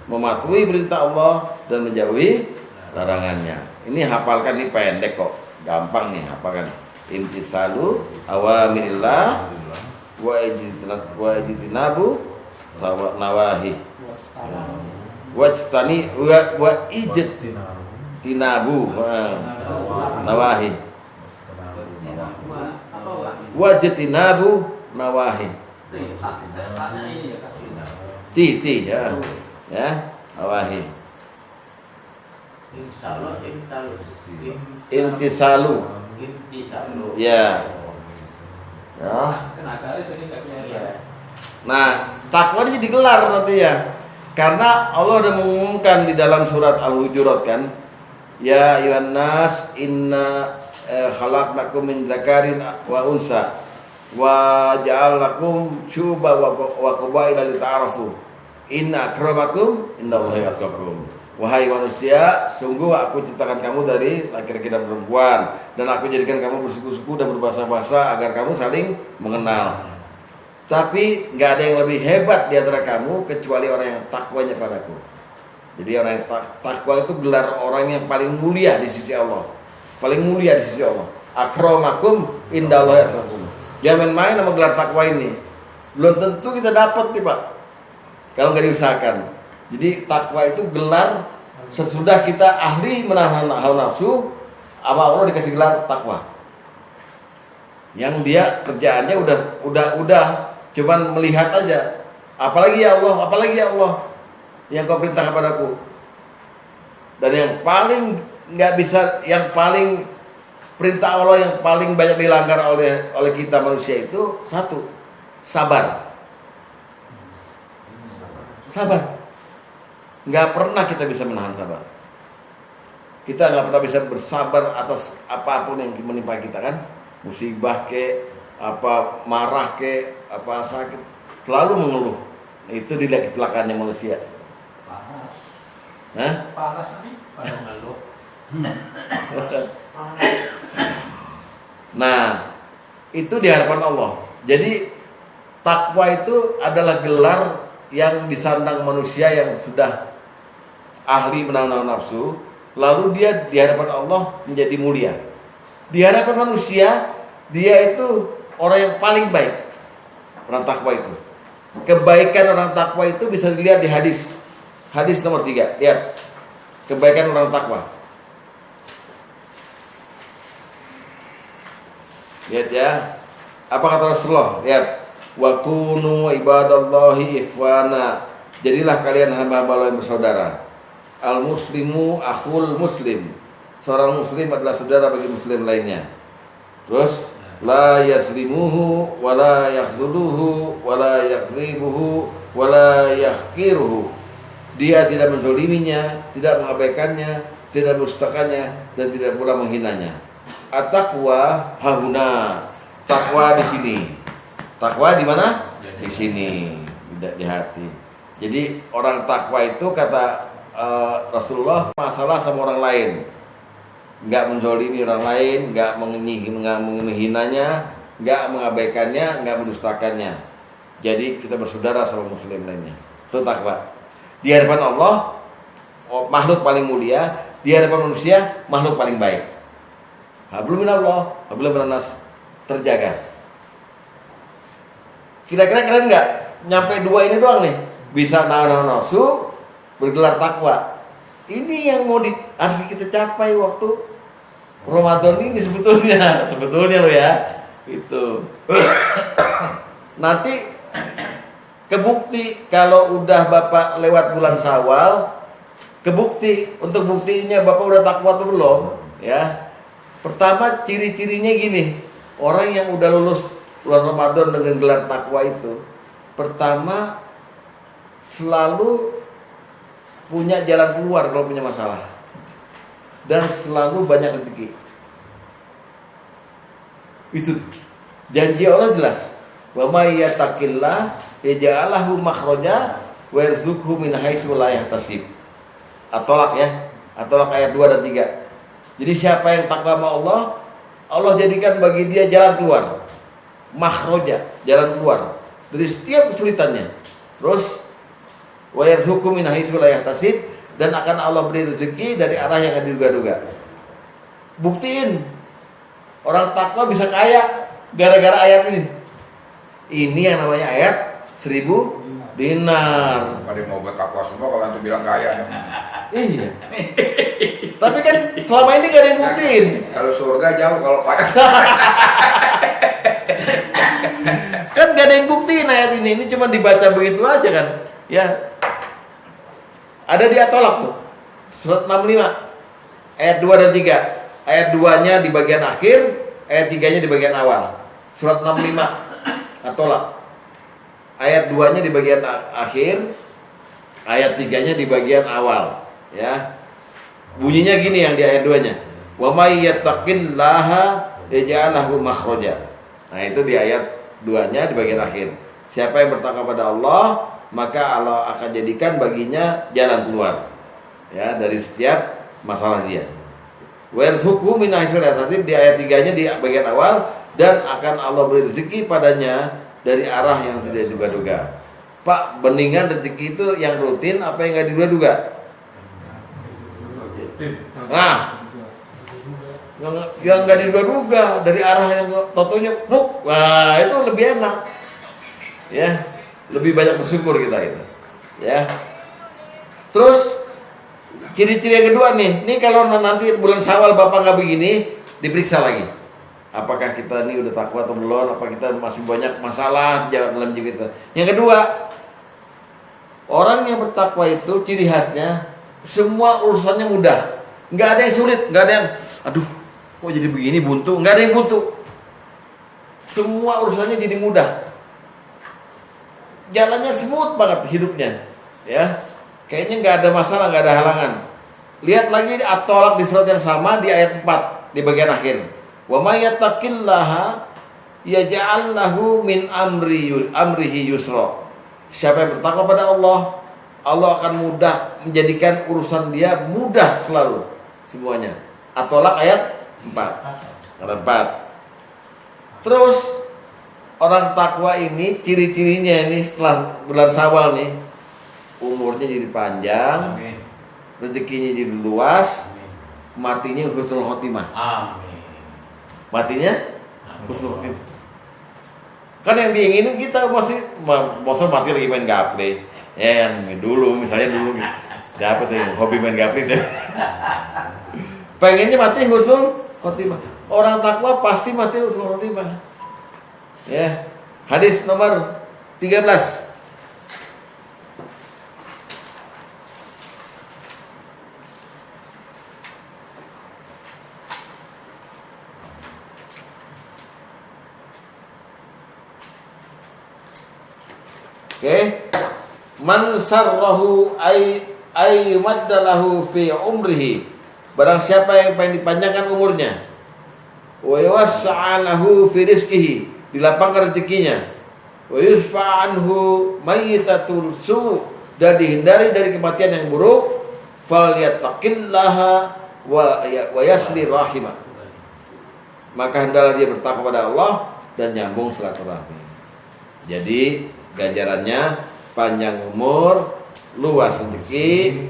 Mematuhi perintah Allah dan menjauhi larangannya. Ini hafalkan, ini pendek kok. Gampang nih hafalkan. Imtisalu awamirillah wajtinabu nawahi. Ya. wa ijtinabu nawahi. Wajtinabu nawahi. Ti ya. Ya, nawahi. Intisalu. Ya. Ya. Nah, takwa ini jadi gelar nanti ya. Karena Allah sudah mengumumkan di dalam surat Al-Hujurat kan, ya ayuhan nas inna khalaqnakum min dzakarin wa unsa wa ja'alnakum syu'uban wa qabaila lita'arafu inna akramakum indallahi atqakum. Wahai manusia, sungguh aku ciptakan kamu dari laki-laki dan perempuan, dan aku jadikan kamu bersuku-suku dan berbahasa-bahasa agar kamu saling mengenal. Tapi nggak ada yang lebih hebat di antara kamu kecuali orang yang takwanya padaku. Jadi orang yang takwa itu gelar orang yang paling mulia di sisi Allah. Paling mulia di sisi Allah. Akramakum indallahi atqakum. Jangan main-main sama gelar takwa ini. Belum tentu kita dapat nih Pak, kalau nggak diusahakan. Jadi takwa itu gelar sesudah kita ahli menahan hawa nafsu, sama Allah dikasih gelar takwa. Yang dia kerjaannya udah cuman melihat aja. Apalagi ya Allah yang kau perintah kepadaku. Dan yang paling nggak bisa, yang paling perintah Allah yang paling banyak dilanggar oleh kita manusia itu satu, sabar. Nggak pernah kita bisa menahan sabar. Kita nggak pernah bisa bersabar atas apapun yang menimpa kita kan, musibah ke, apa marah ke, apa sakit, selalu mengeluh. Itu dilihat kecelakaannya manusia. Panas nanti pada mengeluh. Nah, itu di hadapan Allah. Jadi takwa itu adalah gelar yang disandang manusia yang sudah ahli menahan nafsu, lalu dia di hadapan Allah menjadi mulia. Di hadapan manusia, dia itu orang yang paling baik. Orang takwa itu. Kebaikan orang takwa itu bisa dilihat di hadis. Hadis nomor 3. Lihat. Kebaikan orang takwa. Lihat ya. Apa kata Rasulullah? Lihat. Wa kunu ibadallahi ikhwana. Jadilah kalian hamba-hamba Allah yang bersaudara. Al muslimu akhul muslim. Seorang muslim adalah saudara bagi muslim lainnya. Terus la yaslimuhu wa la yakhzuluhu wa la yakdzibuhu wa la yahqiruhu. Dia tidak menzaliminya, tidak mengabaikannya, tidak mendustakannya, dan tidak pula menghinanya. At-taqwa hahuna. Takwa di sini. Takwa di mana? Di sini, di hati. Jadi orang takwa itu kata Rasulullah masalah sama orang lain. Enggak menzalimi orang lain, enggak menghinanya, enggak mengabaikannya, enggak mendustakannya. Jadi kita bersaudara sama muslim lainnya. Itu takwa. Di hadapan Allah, makhluk paling mulia. Di hadapan manusia, makhluk paling baik. Hablum minallah, hablum minannas, terjaga. Kira-kira keren enggak? Nyampe 2 ini doang nih. Bisa nahan nafsu, bergelar takwa. Ini yang harus kita capai waktu Ramadan ini sebetulnya lo ya. Itu. Nanti kebukti kalau udah Bapak lewat bulan Syawal, kebukti. Untuk buktinya Bapak udah takwa atau belum, ya. Pertama ciri-cirinya gini. Orang yang udah lulus bulan Ramadan dengan gelar takwa itu, pertama selalu punya jalan keluar kalau punya masalah, dan selalu banyak rezeki. Itu janji Allah jelas. Wa may yattaqillah yaj'al lahu makhraja wa yarzuqhu min haitsu la yahtasib. At-Tolak ya. At-Tolak ayat 2 dan 3. Jadi siapa yang takwa sama Allah, Allah jadikan bagi dia jalan keluar. Makhraja, jalan keluar dari setiap kesulitannya. Terus wa yarzuqhu min haitsu la yahtasib, dan akan Allah beri rezeki dari arah yang tidak diduga-duga. Buktiin orang takwa bisa kaya gara-gara ayat ini. Ini yang namanya ayat 1015. Dinar. Pada mau bertakwa semua kalau antum bilang kaya. Iya. Tapi kan selama ini gak ada yang buktiin. Kalau surga jauh, kalau kaya. Kan gak ada yang buktiin ayat ini. Ini cuma dibaca begitu aja kan. Ya. Ada di At-Tolak tuh. Surat 65. Ayat 2 dan 3. Ayat 2-nya di bagian akhir, ayat 3-nya di bagian awal. Surat 65 At-Tolak. Ayat 2-nya di bagian akhir, ayat 3-nya di bagian awal. Ya. Bunyinya gini yang di ayat 2-nya. Wa may yattaqillaha yaj'al lahu makhraja. Nah, itu di ayat 2-nya di bagian akhir. Siapa yang bertakwa pada Allah, maka Allah akan jadikan baginya jalan keluar. Ya, dari setiap masalah dia. Wa yarzuqhu min haitsu la yahtasib di ayat 3-nya di bagian awal, dan akan Allah beri rezeki padanya dari arah yang tidak diduga-duga. Pak, beningan rezeki itu yang rutin apa yang nggak diduga-duga? Nah, yang nggak diduga-duga dari arah yang totonya pluk. Nah, itu lebih enak. Ya, lebih banyak bersyukur kita gitu. Ya. Terus ciri-ciri yang kedua nih, kalau nanti bulan Syawal Bapak nggak begini, diperiksa lagi. Apakah kita ini udah takwa atau belum? Apa kita masih banyak masalah dalam diri kita? Yang kedua, orang yang bertakwa itu ciri khasnya semua urusannya mudah, nggak ada yang sulit, nggak ada yang, aduh, kok jadi begini buntu? Nggak ada yang buntu. Semua urusannya jadi mudah, jalannya smooth banget hidupnya, ya. Kayaknya nggak ada masalah, nggak ada halangan. Lihat lagi At-Tolak di surat yang sama di ayat 4 di bagian akhir. Wa may yattaqillaha yaj'al lahu min amrihi yusra. Siapa yang bertakwa pada Allah, Allah akan mudah menjadikan urusan dia mudah selalu semuanya. At-Tolak ayat 4. Ayat 4. Terus orang takwa ini ciri-cirinya ini setelah bulan Syawal nih, umurnya jadi panjang, Amin. rezekinya jadi luas, matinya husnul khotimah. Amin. Matinya husnul khotimah. Kan yang diinginin kita masih masa mati lagi main gaple. Ya yang dulu misalnya dulu siapa tuh yang hobi main gaple sih. Pengennya mati husnul khotimah. Orang takwa pasti mati husnul khotimah. Ya. Hadis nomor 13. Oke, man sarrahu ay maddalahu fi umrihi. Barang siapa yang pengen dipanjangkan umurnya, wa yuwassa'alahu fi rizqihi, dilapangkan rezekinya, wa yusfa anhu mayyitatul su, dan dihindari dari kematian yang buruk, falyattaqillaha wa yasli rahimah. Maka hendaklah dia bertakwa kepada Allah dan nyambung silaturahmi. Jadi ganjarannya panjang umur, luas rezeki,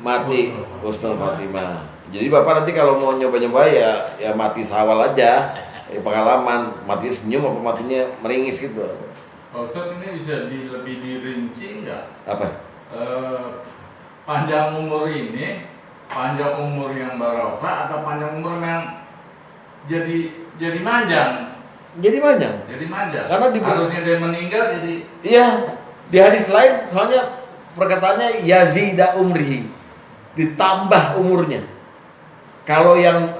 mati husnul khotimah. Jadi Bapak nanti kalau mau nyoba-nyoba ya mati Syawal aja. Pengalaman mati senyum apa matinya meringis gitu. Ustaz, ini bisa lebih dirinci nggak? Apa? Panjang umur ini, panjang umur yang barokah atau panjang umur yang jadi manjang? Jadi panjang. Jadi manjang. Karena harusnya dia meninggal jadi. Iya, di hadis lain soalnya perkataannya yazida umrihi, ditambah umurnya. Kalau yang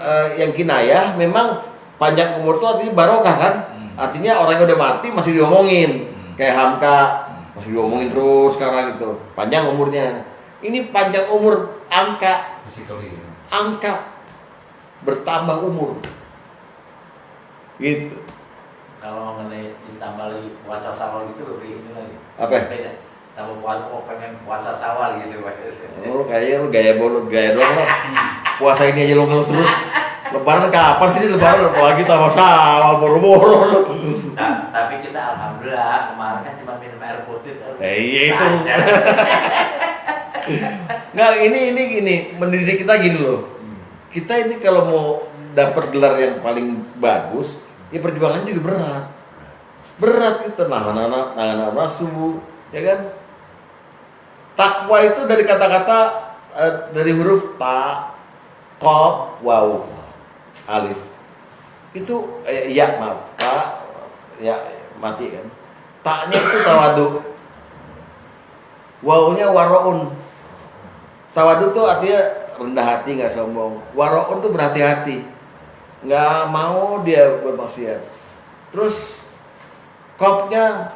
kinayah memang panjang umur itu artinya barokah kan? Artinya orang yang udah mati masih diomongin. Kayak Hamka masih diomongin terus sekarang gitu. Panjang umurnya. Ini panjang umur angka bertambah umur. Gitu. Kalau mengenai ditambah lagi puasa Syawal itu lebih ini lagi. Apa? Beda. Tambah pengen puasa Syawal gitu Pak. Oh, kayaknya lu gaya doang lo. Puasa ini aja lo ngeluh terus. Lebaran kapan sih ini lebaran? Apalagi tambah Syawal boro-boro. Nah, tapi kita alhamdulillah kemarin kan cuma minum air putih. Iya itu. Nggak, ini mendidik kita gini loh. Kita ini kalau mau dapat gelar yang paling bagus, ya perjuangan juga berat. Berat kita nahan anak subuh, ya kan? Takwa itu dari kata-kata dari huruf ta, qaf, waw, alif. Itu ya maaf, ta, ya mati kan. Taknya itu tawadu. Wawnya waraun. Tawadu tuh artinya rendah hati, nggak sombong. Waraun tuh berhati-hati, nggak mau dia bermaksiat. Terus qafnya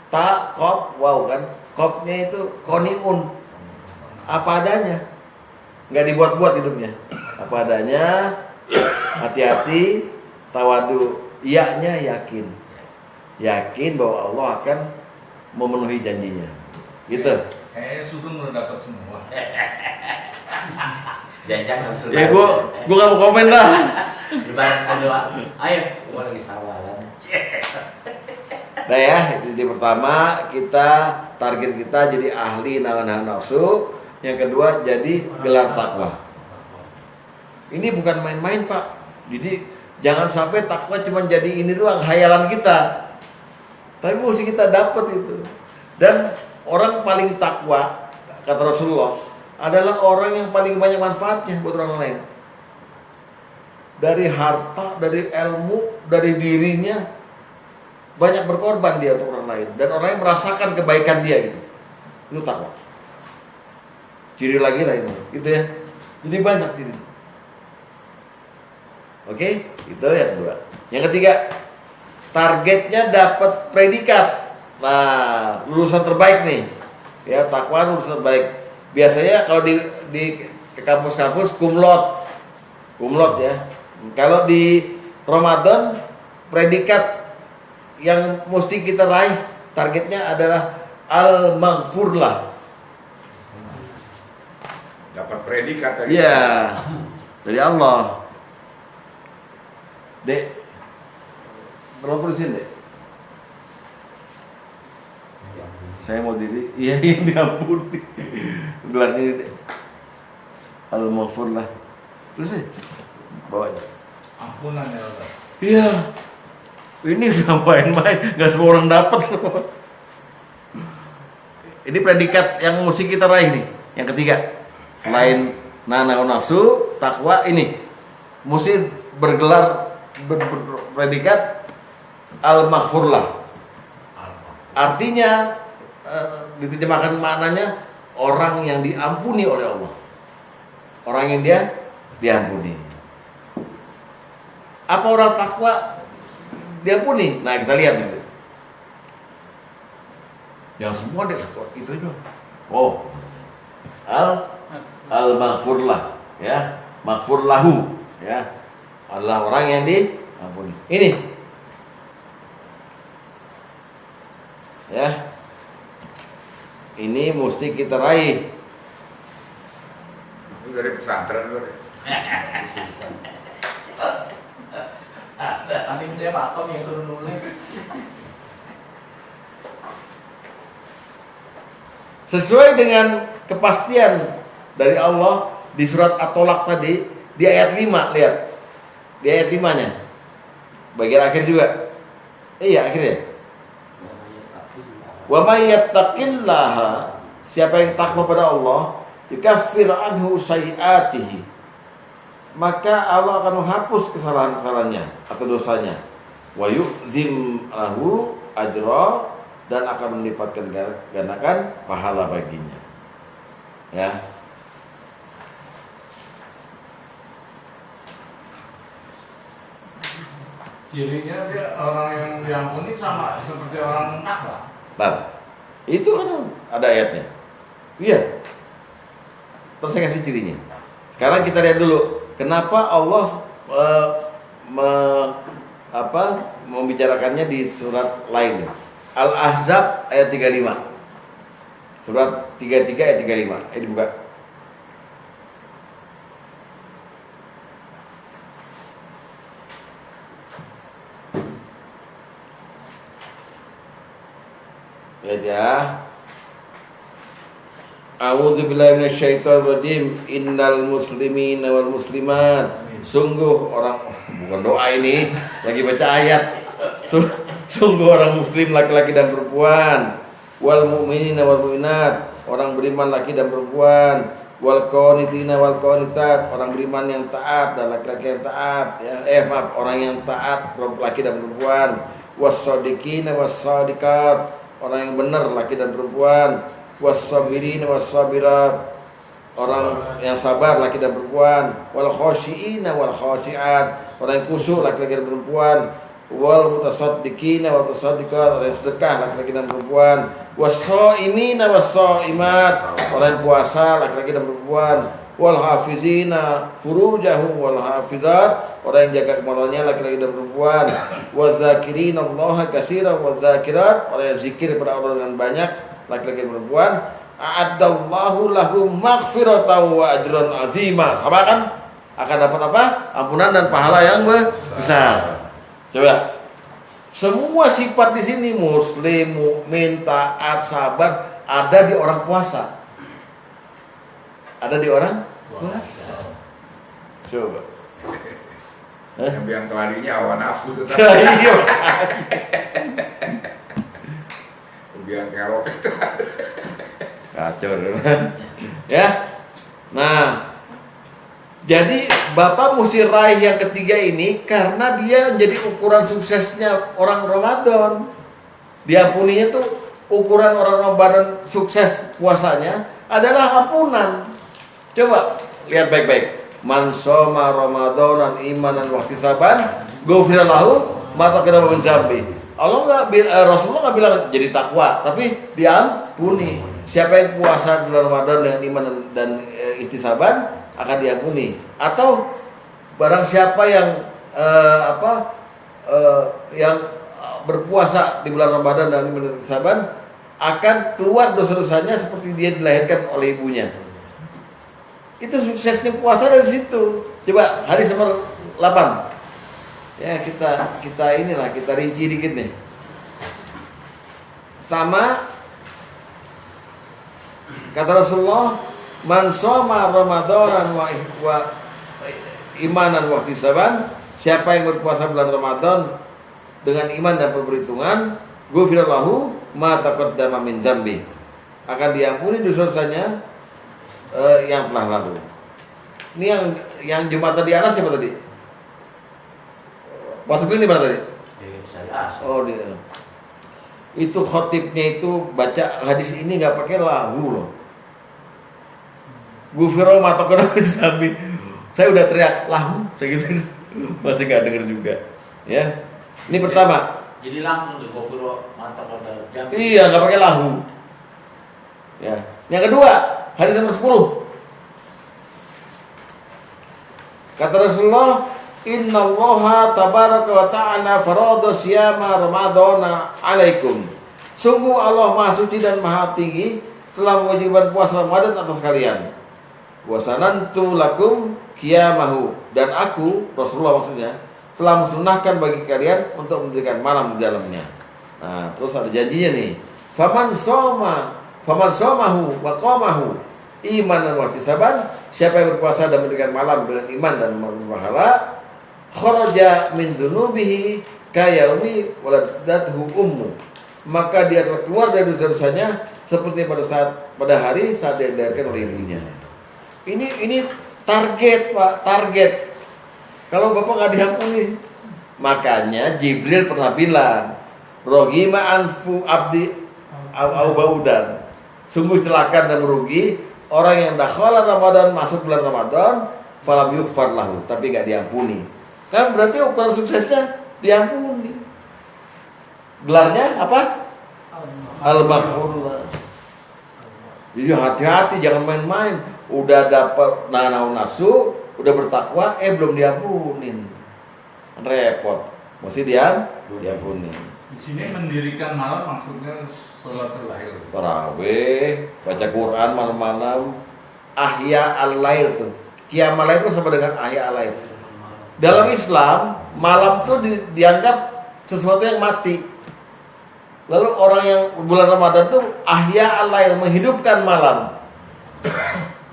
ta, qaf, waw kan. Qafnya itu koniun, apa adanya, nggak dibuat-buat hidupnya, apa adanya, hati-hati, tawadu, iya-nya yakin bahwa Allah akan memenuhi janjinya, gitu. Kayaknya Sugeng udah dapat semua. Jangan harus Ya gua nggak mau komen dah. Lebaran kedua, ayo, gua lagi sawalan. Nah ya, jadi pertama target kita jadi ahli nahan nafsu. Yang kedua jadi gelar takwa. Ini bukan main-main Pak. Jadi jangan sampai takwa cuma jadi ini doang, hayalan kita. Tapi mesti kita dapat itu. Dan orang paling takwa, kata Rasulullah, adalah orang yang paling banyak manfaatnya buat orang lain. Dari harta, dari ilmu, dari dirinya, banyak berkorban dia untuk orang lain. Dan orang lain merasakan kebaikan dia gitu. Itu takwa. Ciri lagi lah ini, gitu ya. Jadi banyak ciri. Oke, itu yang kedua. Yang ketiga, targetnya dapat predikat. Nah, lulusan terbaik nih. Ya, takwa lulusan terbaik. Biasanya kalau di kampus-kampus kumlot ya. Kalau di Ramadan predikat yang mesti kita raih, targetnya adalah al-maghfurlah. Dapat predikat tadi. Iya, dari Allah. Dek, berapa persen Dek? Saya mau diri, iya ini diampuni. Gelar ini Dek, al-maghfurlah. Terus deh, bawa aja. Ampunan ya Allah. Iya. Ini udah main-main, nggak semua orang dapat loh. Ini predikat yang mesti kita raih nih. Yang ketiga, selain nahan nafsu, takwa ini mesti bergelar predikat al-maghfurlah. Artinya diterjemahkan maknanya orang yang diampuni oleh Allah. Orang yang dia diampuni. Apa orang takwa diampuni? Nah, kita lihat itu. Yang semua dia itu aja. Oh, al-maghfurlah, ya, maghfurlahu, ya, adalah orang yang diampuni. Ini, ya, ini mesti kita raih. Itu dari pesantren tuh. Nanti saya Pak Tom yang suruh nulis. Sesuai dengan kepastian dari Allah di surat At-Tolak tadi, di ayat 5, lihat. Di ayat 5-nya. Bagian akhir juga. Iya, akhirnya. Wa may yattaqillaha, siapa yang takwa pada Allah, yukaffir anhu sayyi'atihi, maka Allah akan menghapus kesalahan-kesalahannya atau dosanya. Wa yu'zim lahu ajra, dan akan melipatkan gandakan pahala baginya. Ya. Cirinya dia orang yang diampuni sama seperti orang takwa. Nah, itu kan ada ayatnya. Iya. Terus saya kasih cirinya. Sekarang kita lihat dulu kenapa Allah membicarakannya di surat lain. Al-Ahzab ayat 35. Surat 33 ayat 35. Dibuka. Lihat ya. A'udzubillahi minasyaitonirrajim. Innal muslimina wal muslimat. Sungguh orang, bukan doa ini, lagi baca ayat. Sungguh orang muslim laki-laki dan perempuan, wal mu'minina wal mu'minat, orang beriman laki dan perempuan, wal qanitina wal qanitat, orang beriman yang taat dan laki-laki yang taat, ya. Orang yang taat laki dan perempuan, was-shadiqina was-shadiqat, orang yang benar laki dan perempuan, was-sabirina was-sabirat, orang yang sabar laki dan perempuan, wal khashiina wal khashiat, orang yang khusyuk laki-laki dan perempuan, wal mutasaddiqina wal mutasaddiqat, orang yang sedekah laki-laki dan perempuan, was-shaimina was-shaimat, orang yang puasa laki-laki dan perempuan, wal hafizina furujahum wal hafizat, orang yang jaga kemaluannya laki-laki dan perempuan, wadzakirina Allaha katsiran wadzakirat, orang yang zikir kepada Allah dengan banyak laki-laki dan perempuan, a'addallahu lahum maghfiratan wa ajran 'azima. Sama kan? Akan dapat apa? Ampunan dan pahala yang besar. Coba. Semua sifat di sini muslim, mukmin, taat, sabar ada di orang puasa. Ada di orang puasa. Coba. Yang kelarinya hawa nafsu itu Iya. yang kerok itu. Kacau. Ya. Nah, jadi Bapak mesti raih yang ketiga ini karena dia menjadi ukuran suksesnya orang Ramadan. Diampuninya tuh ukuran orang Ramadan sukses puasanya adalah ampunan. Coba lihat baik-baik. Man shoma ramadanan imanan wa ihtisaban ghufira lahu ma taqaddama min dzambi. Rasulullah nggak bilang jadi takwa, tapi diampuni. Siapa yang puasa bulan Ramadan dengan iman dan ihtisaban akan diampuni. Atau barang siapa yang yang berpuasa di bulan Ramadan dan iman dan ihtisaban akan keluar dosa-dosanya seperti dia dilahirkan oleh ibunya. Itu suksesnya puasa dari situ. Coba hadis nomor 8. Ya, kita inilah kita rinci dikit nih. Pertama, kata Rasulullah, man shoma ramadanan wa imanan wa ihtisaban, siapa yang berpuasa bulan Ramadan dengan iman dan perhitungan, ghufira lahu ma taqaddama min dzambi, akan diampuni dosa-dosanya yang telah lalu. Ini yang Jumat tadi anas siapa tadi? Masuk ini mana tadi? Oh, dia. Itu khotibnya itu baca hadis ini nggak pakai lahu loh. Gufiro matokona sabi. Saya udah teriak lahu, saya gitu. Masih nggak dengar juga. Ya. Ini pertama. Jadi langsung tuh gufiro matokona. Iya, nggak pakai lahu. Ya. Yang kedua, hadis nomor 10. Kata Rasulullah, innallaha tabaraka wa ta'ala farada siyama ramadhana alaikum. Sungguh Allah Maha Suci dan Maha Tinggi telah mewajibkan puasa Ramadan atas kalian. Wa sanantu lakum qiyamahu, dan aku Rasulullah maksudnya telah mensunahkan bagi kalian untuk mendirikan malam di dalamnya. Nah, terus ada janjinya nih. Faman somahu wa qamahu imanan wa ihtisaban, siapa yang berpuasa dan mendirikan malam dengan iman dan berpahala, kharaja min dzunubihi kayaumi waladathu ummu, maka dia telah keluar dari dosa-dosanya seperti pada hari saat dia dilahirkan oleh ibunya. Ini target, Pak, target. Kalau Bapak nggak diampuni, makanya Jibril pernah bilang, rohima anfu abdi au baudan, sungguh celaka dan merugi orang yang dakhala Ramadan, masuk bulan Ramadan, falam yughfar lahu, tapi nggak diampuni. Kan berarti ukuran suksesnya diampuni. Gelarnya apa? Al-Maghfurullah. Jadi hati-hati, jangan main-main. Udah dapat nahnau nasu, udah bertakwa, belum diampunin. Repot. Mesti diampunin. Di sini mendirikan malam maksudnya sholatul lail. Tarawih, baca Quran malam-malam, ahya al-lail tuh. Qiyamul lail itu sama dengan ahya al-lail. Dalam Islam, malam tuh dianggap sesuatu yang mati. Lalu orang yang bulan Ramadan tuh ahya al-lail, menghidupkan malam.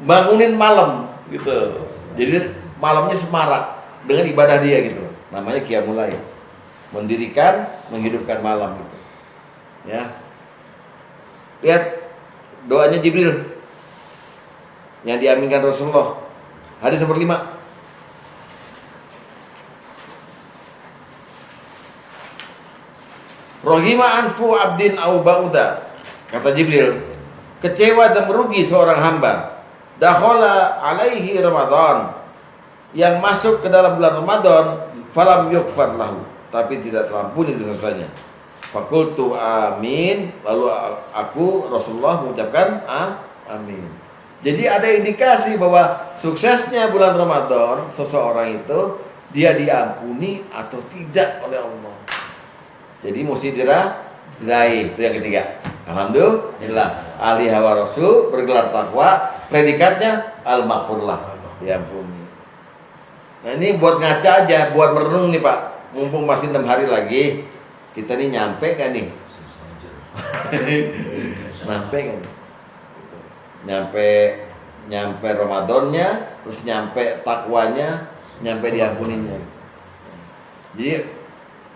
Bangunin malam gitu. Jadi malamnya semarak dengan ibadah dia gitu. Namanya Qiyamul lail. Mendirikan, menghidupkan malam gitu. Ya. Lihat doanya Jibril yang diaminkan Rasulullah. Hadis nomor 5. Rohima anfu abdin au ba'uda. Kata Jibril, kecewa dan merugi seorang hamba. Dakhala alaihi Ramadan, yang masuk ke dalam bulan Ramadan, falam yughfar lahu, tapi tidak terampuni dosanya. Fakultu amin, lalu aku Rasulullah mengucapkan amin. Jadi ada indikasi bahwa suksesnya bulan Ramadan seseorang itu dia diampuni atau tidak oleh Allah. Jadi mesti diraih. Itu yang ketiga. Alhamdulillah, ahli hawa rasul, bergelar takwa, predikatnya al-maghfurlah, diampuni. Nah ini buat ngaca aja, buat merenung nih Pak. Mumpung masih 6 hari lagi, kita nih nyampe kan nih? Nyampe kan? Nyampe Ramadannya, terus nyampe takwanya, nyampe diampuninya. Jadi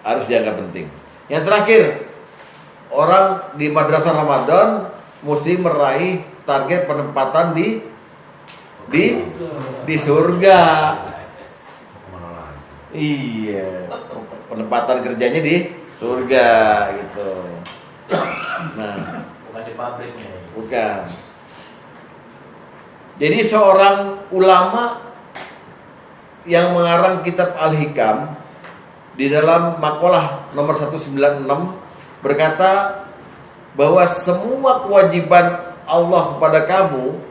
harus dianggap penting. Yang terakhir, orang di madrasah Ramadan mesti meraih target penempatan di surga. Iya, penempatan kerjanya di surga gitu. Nah, bukan di pabriknya. Bukan. Jadi seorang ulama yang mengarang kitab Al-Hikam di dalam makalah nomor 196 berkata bahwa semua kewajiban Allah kepada kamu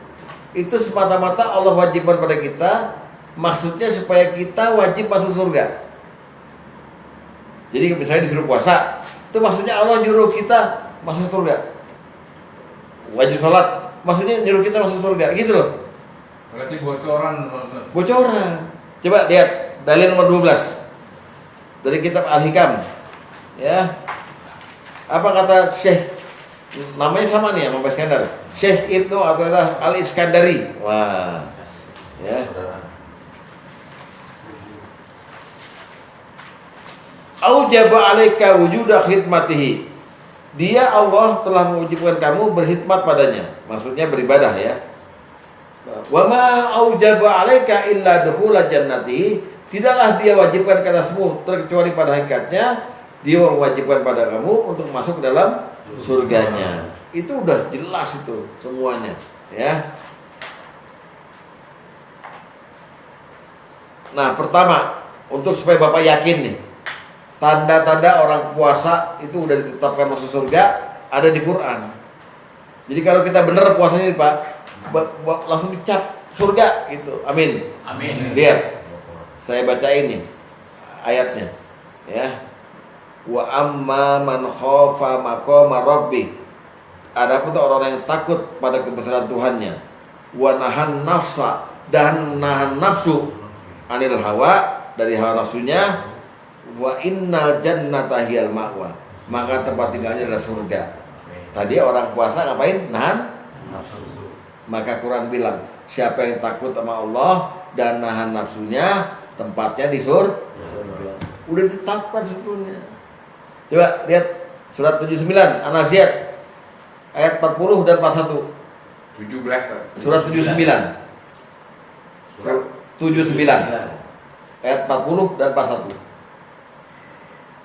itu semata-mata Allah wajibkan pada kita, maksudnya supaya kita wajib masuk surga. Jadi misalnya disuruh puasa, itu maksudnya Allah nyuruh kita masuk surga. Wajib sholat, maksudnya nyuruh kita masuk surga, gitu loh. Berarti bocoran. Bocoran. Coba lihat dalil nomor 12 dari kitab Al-Hikam. Ya. Apa kata Syekh? Namanya sama nih sama Pak Iskandar. Syekh Ibnu Athaillah Al-Iskandari. Wah. Ya. Aujaba 'alaika wujuda khidmatihi. Dia Allah telah mewajibkan kamu berkhidmat padanya. Maksudnya beribadah ya. Wa ma aujaba 'alaika illa dukhula jannatihi. Tidaklah dia wajibkan ke atasmu terkecuali pada hakikatnya dia mewajibkan pada kamu untuk masuk ke dalam surganya. Itu udah jelas itu semuanya, ya. Nah, pertama, untuk supaya Bapak yakin nih, tanda-tanda orang puasa itu udah ditetapkan masuk surga ada di Quran. Jadi kalau kita benar puasanya Pak, langsung dicap surga gitu. Amin. Amin. Lihat. Saya bacain nih ayatnya, ya. Wa amma man khafa maqama rabbih. Adapun orang yang takut pada kebesaran Tuhannya, wa nahan nafsa, dan nahan nafsu anil hawa, dari hawa nafsunya, wa innal jannata hiyal ma'wa, maka tempat tinggalnya adalah surga. Tadi orang puasa ngapain? Nahan nafsu. Maka Quran bilang, siapa yang takut sama Allah dan nahan nafsunya, tempatnya di surga. Udah ditetapkan sebetulnya. Coba lihat surat 79 An-Nazi'at ayat 40 dan 41. 17. Surat 79. Surat 79 ayat 40 dan 41.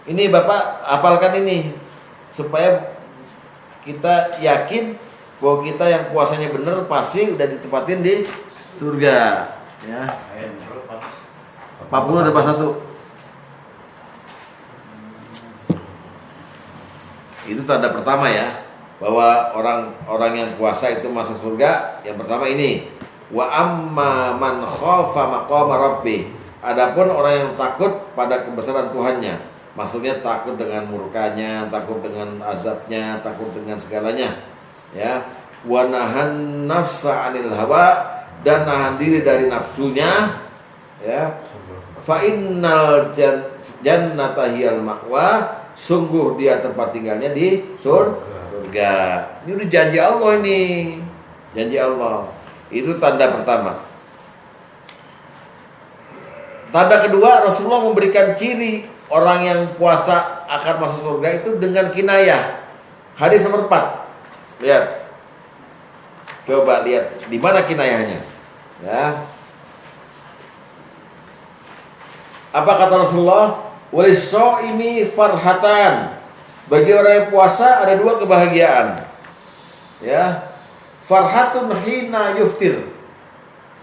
Ini Bapak hafalkan ini supaya kita yakin bahwa kita yang puasanya benar pasti udah ditempatin di surga, ya. 40 dan 41. Itu tanda pertama ya, bahwa orang-orang yang puasa itu masuk surga. Yang pertama ini, wa amma man khafa maqama rabbih. Adapun orang yang takut pada kebesaran Tuhannya, maksudnya takut dengan murkanya, takut dengan azabnya, takut dengan segalanya, ya. Wa nahan nafsa 'anil hawa, dan nahan diri dari nafsunya, ya. Fa innal jannata hiyal ma'wa, sungguh dia tempat tinggalnya di surga. Ini udah janji Allah ini. Janji Allah. Itu tanda pertama. Tanda kedua, Rasulullah memberikan ciri orang yang puasa akan masuk surga itu dengan kinayah. Hadis nomor 4. Lihat. Coba lihat di mana kinayahnya. Ya. Apa kata Rasulullah? Walis-shaimi farhatan. Bagi orang yang puasa ada dua kebahagiaan. Ya. Farhatun hina yuftir.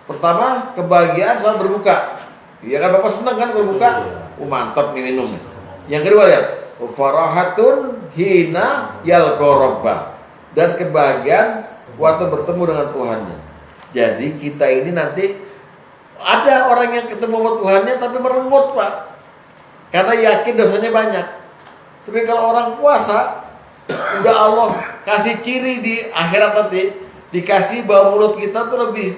Pertama, kebahagiaan saat berbuka. Iya kan Bapak senang kan berbuka? Mantap nih minum. Yang kedua lihat, farahatun hina yalqarabba. Dan kebahagiaan waktu bertemu dengan Tuhannya. Jadi kita ini nanti ada orang yang ketemu sama Tuhannya tapi merengut, Pak. Karena yakin dosanya banyak. Tapi kalau orang puasa, udah Allah kasih ciri di akhirat nanti, dikasih bau mulut kita tuh lebih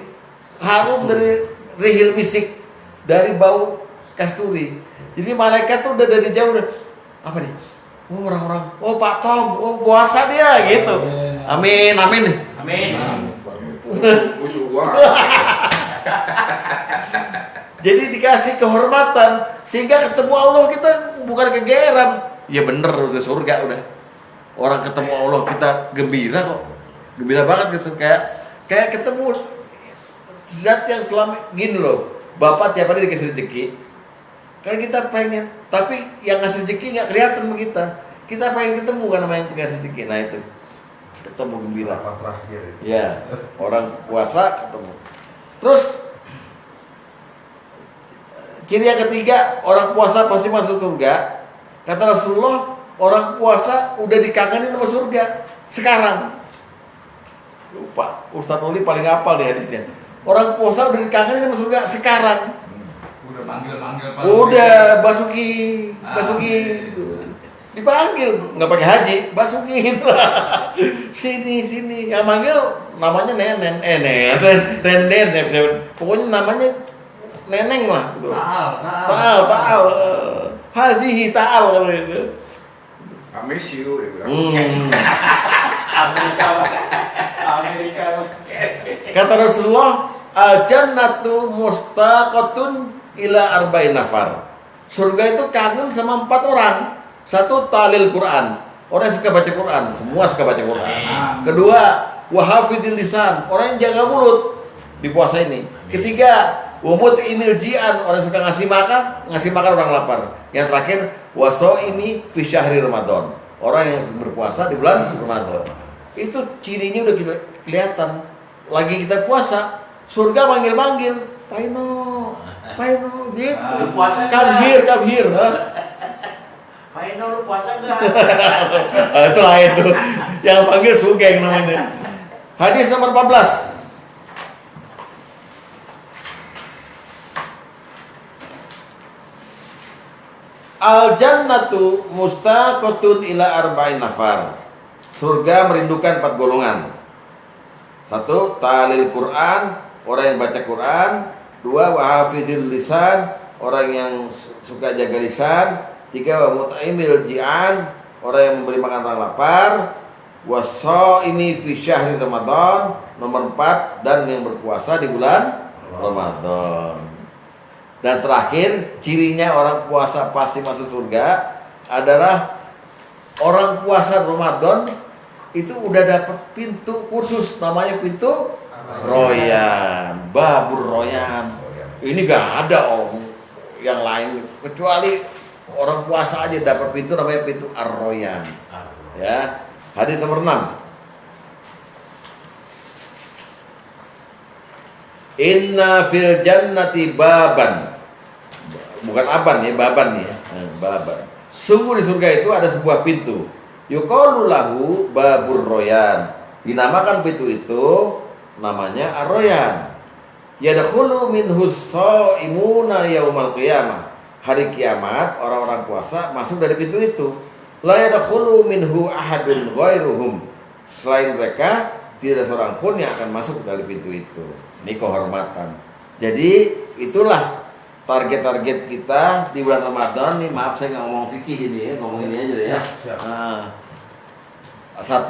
harum dari rihil misik, dari bau kasturi. Jadi malaikat tuh udah dari jauh udah, apa nih? Oh, orang-orang, oh Pak Tom, oh puasa dia gitu. Amin, amin. Amin. Musuh gua. Jadi dikasih kehormatan sehingga ketemu Allah kita bukan kegeeran. Ya bener udah surga udah. Orang ketemu Allah kita gembira kok. Gembira banget gitu kayak ketemu zat yang selama gini loh. Bapak tiap hari dikasih rezeki. Kan kita pengen, tapi yang ngasih rezeki nggak kelihatan sama kita. Kita pengen ketemu kan sama yang ngasih rezeki. Nah itu ketemu gembira. Terakhir. Ya, orang puasa ketemu. Terus ciri yang ketiga, orang puasa pasti masuk surga. Kata Rasulullah, orang puasa udah dikangenin sama surga sekarang. Lupa, Ustaz Uli paling hafal nih hadisnya. Orang puasa udah dikangenin sama surga sekarang. Udah manggil-manggil Pak. Udah Basuki. Dipanggil, nggak pakai haji, Basuki gitu. Sini. Yang manggil namanya Nenen. Pokoknya namanya Neneng lah gitu. Ta'al. Hajihi ta'al kalau itu. I miss you dia bilang. Amerika. Kata Rasulullah, al-jannatu mustaqatun ila arba'in nafar. Surga itu kangen sama 4 orang. Satu, talil Quran. Orang yang suka baca Quran, semua suka baca Quran. Kedua, wahafidil lisan, orang yang jaga mulut di puasa ini. Ketiga, wamut'imil ji'an, orang yang suka ngasih makan orang lapar. Yang terakhir, wasoimi fi syahri Ramadan, orang yang berpuasa di bulan Ramadan. Itu cirinya udah kita kelihatan. Lagi kita puasa, surga manggil-manggil, Paino gitu. Puasa Come here. Paino lu puasa enggak? Itu lain tuh. Yang panggil sugeng namanya. Hadis nomor 14. Al-jannatu mustaqatun ila arba'in nafar. Surga merindukan 4 golongan. 1, talil Quran, orang yang baca Quran. 2, wahafizil lisan, orang yang suka jaga lisan. 3, wa mut'imil ji'an, orang yang memberi makan orang lapar. Wasoimi fi syahri Ramadan. Nomor 4, dan yang berpuasa di bulan Ramadan. Dan terakhir, cirinya orang puasa pasti masuk surga adalah orang puasa Ramadan itu udah dapat pintu kursus, namanya pintu Royan, Babur Royan. Ini gak ada yang lain kecuali orang puasa aja dapat pintu, namanya pintu Ar-Royan. Ya, hadis nomor 6. Inna fil jannati baban. Bukan aban ya, baban ya. Baban. Sungguh di surga itu ada sebuah pintu. Yuqalu lahu babur royan. Dinamakan pintu itu namanya Ar-Royan. Yadkhulu minhu shaimuna yaumal qiyamah. Hari kiamat orang-orang puasa masuk dari pintu itu. La yadkhulu minhu ahadun ghairuhum. Selain mereka tidak ada seorang pun yang akan masuk dari pintu itu. Ini kehormatan. Jadi itulah target-target kita di bulan Ramadan. Nih maaf saya nggak ngomong fikih ini ya, ngomong ini aja ya. Nah, 1,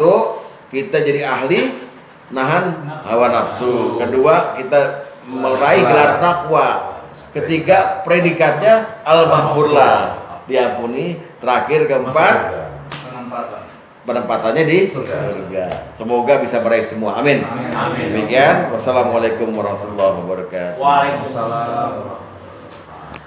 kita jadi ahli nahan hawa nafsu. Kedua, kita meraih gelar takwa. Ketiga, predikatnya al-maghfurlah, diampuni. Terakhir, keempat, penempatannya di surga. Semoga bisa meraih semua. Amin. Amin. Demikian. Wassalamualaikum warahmatullahi wabarakatuh. Waalaikumsalam.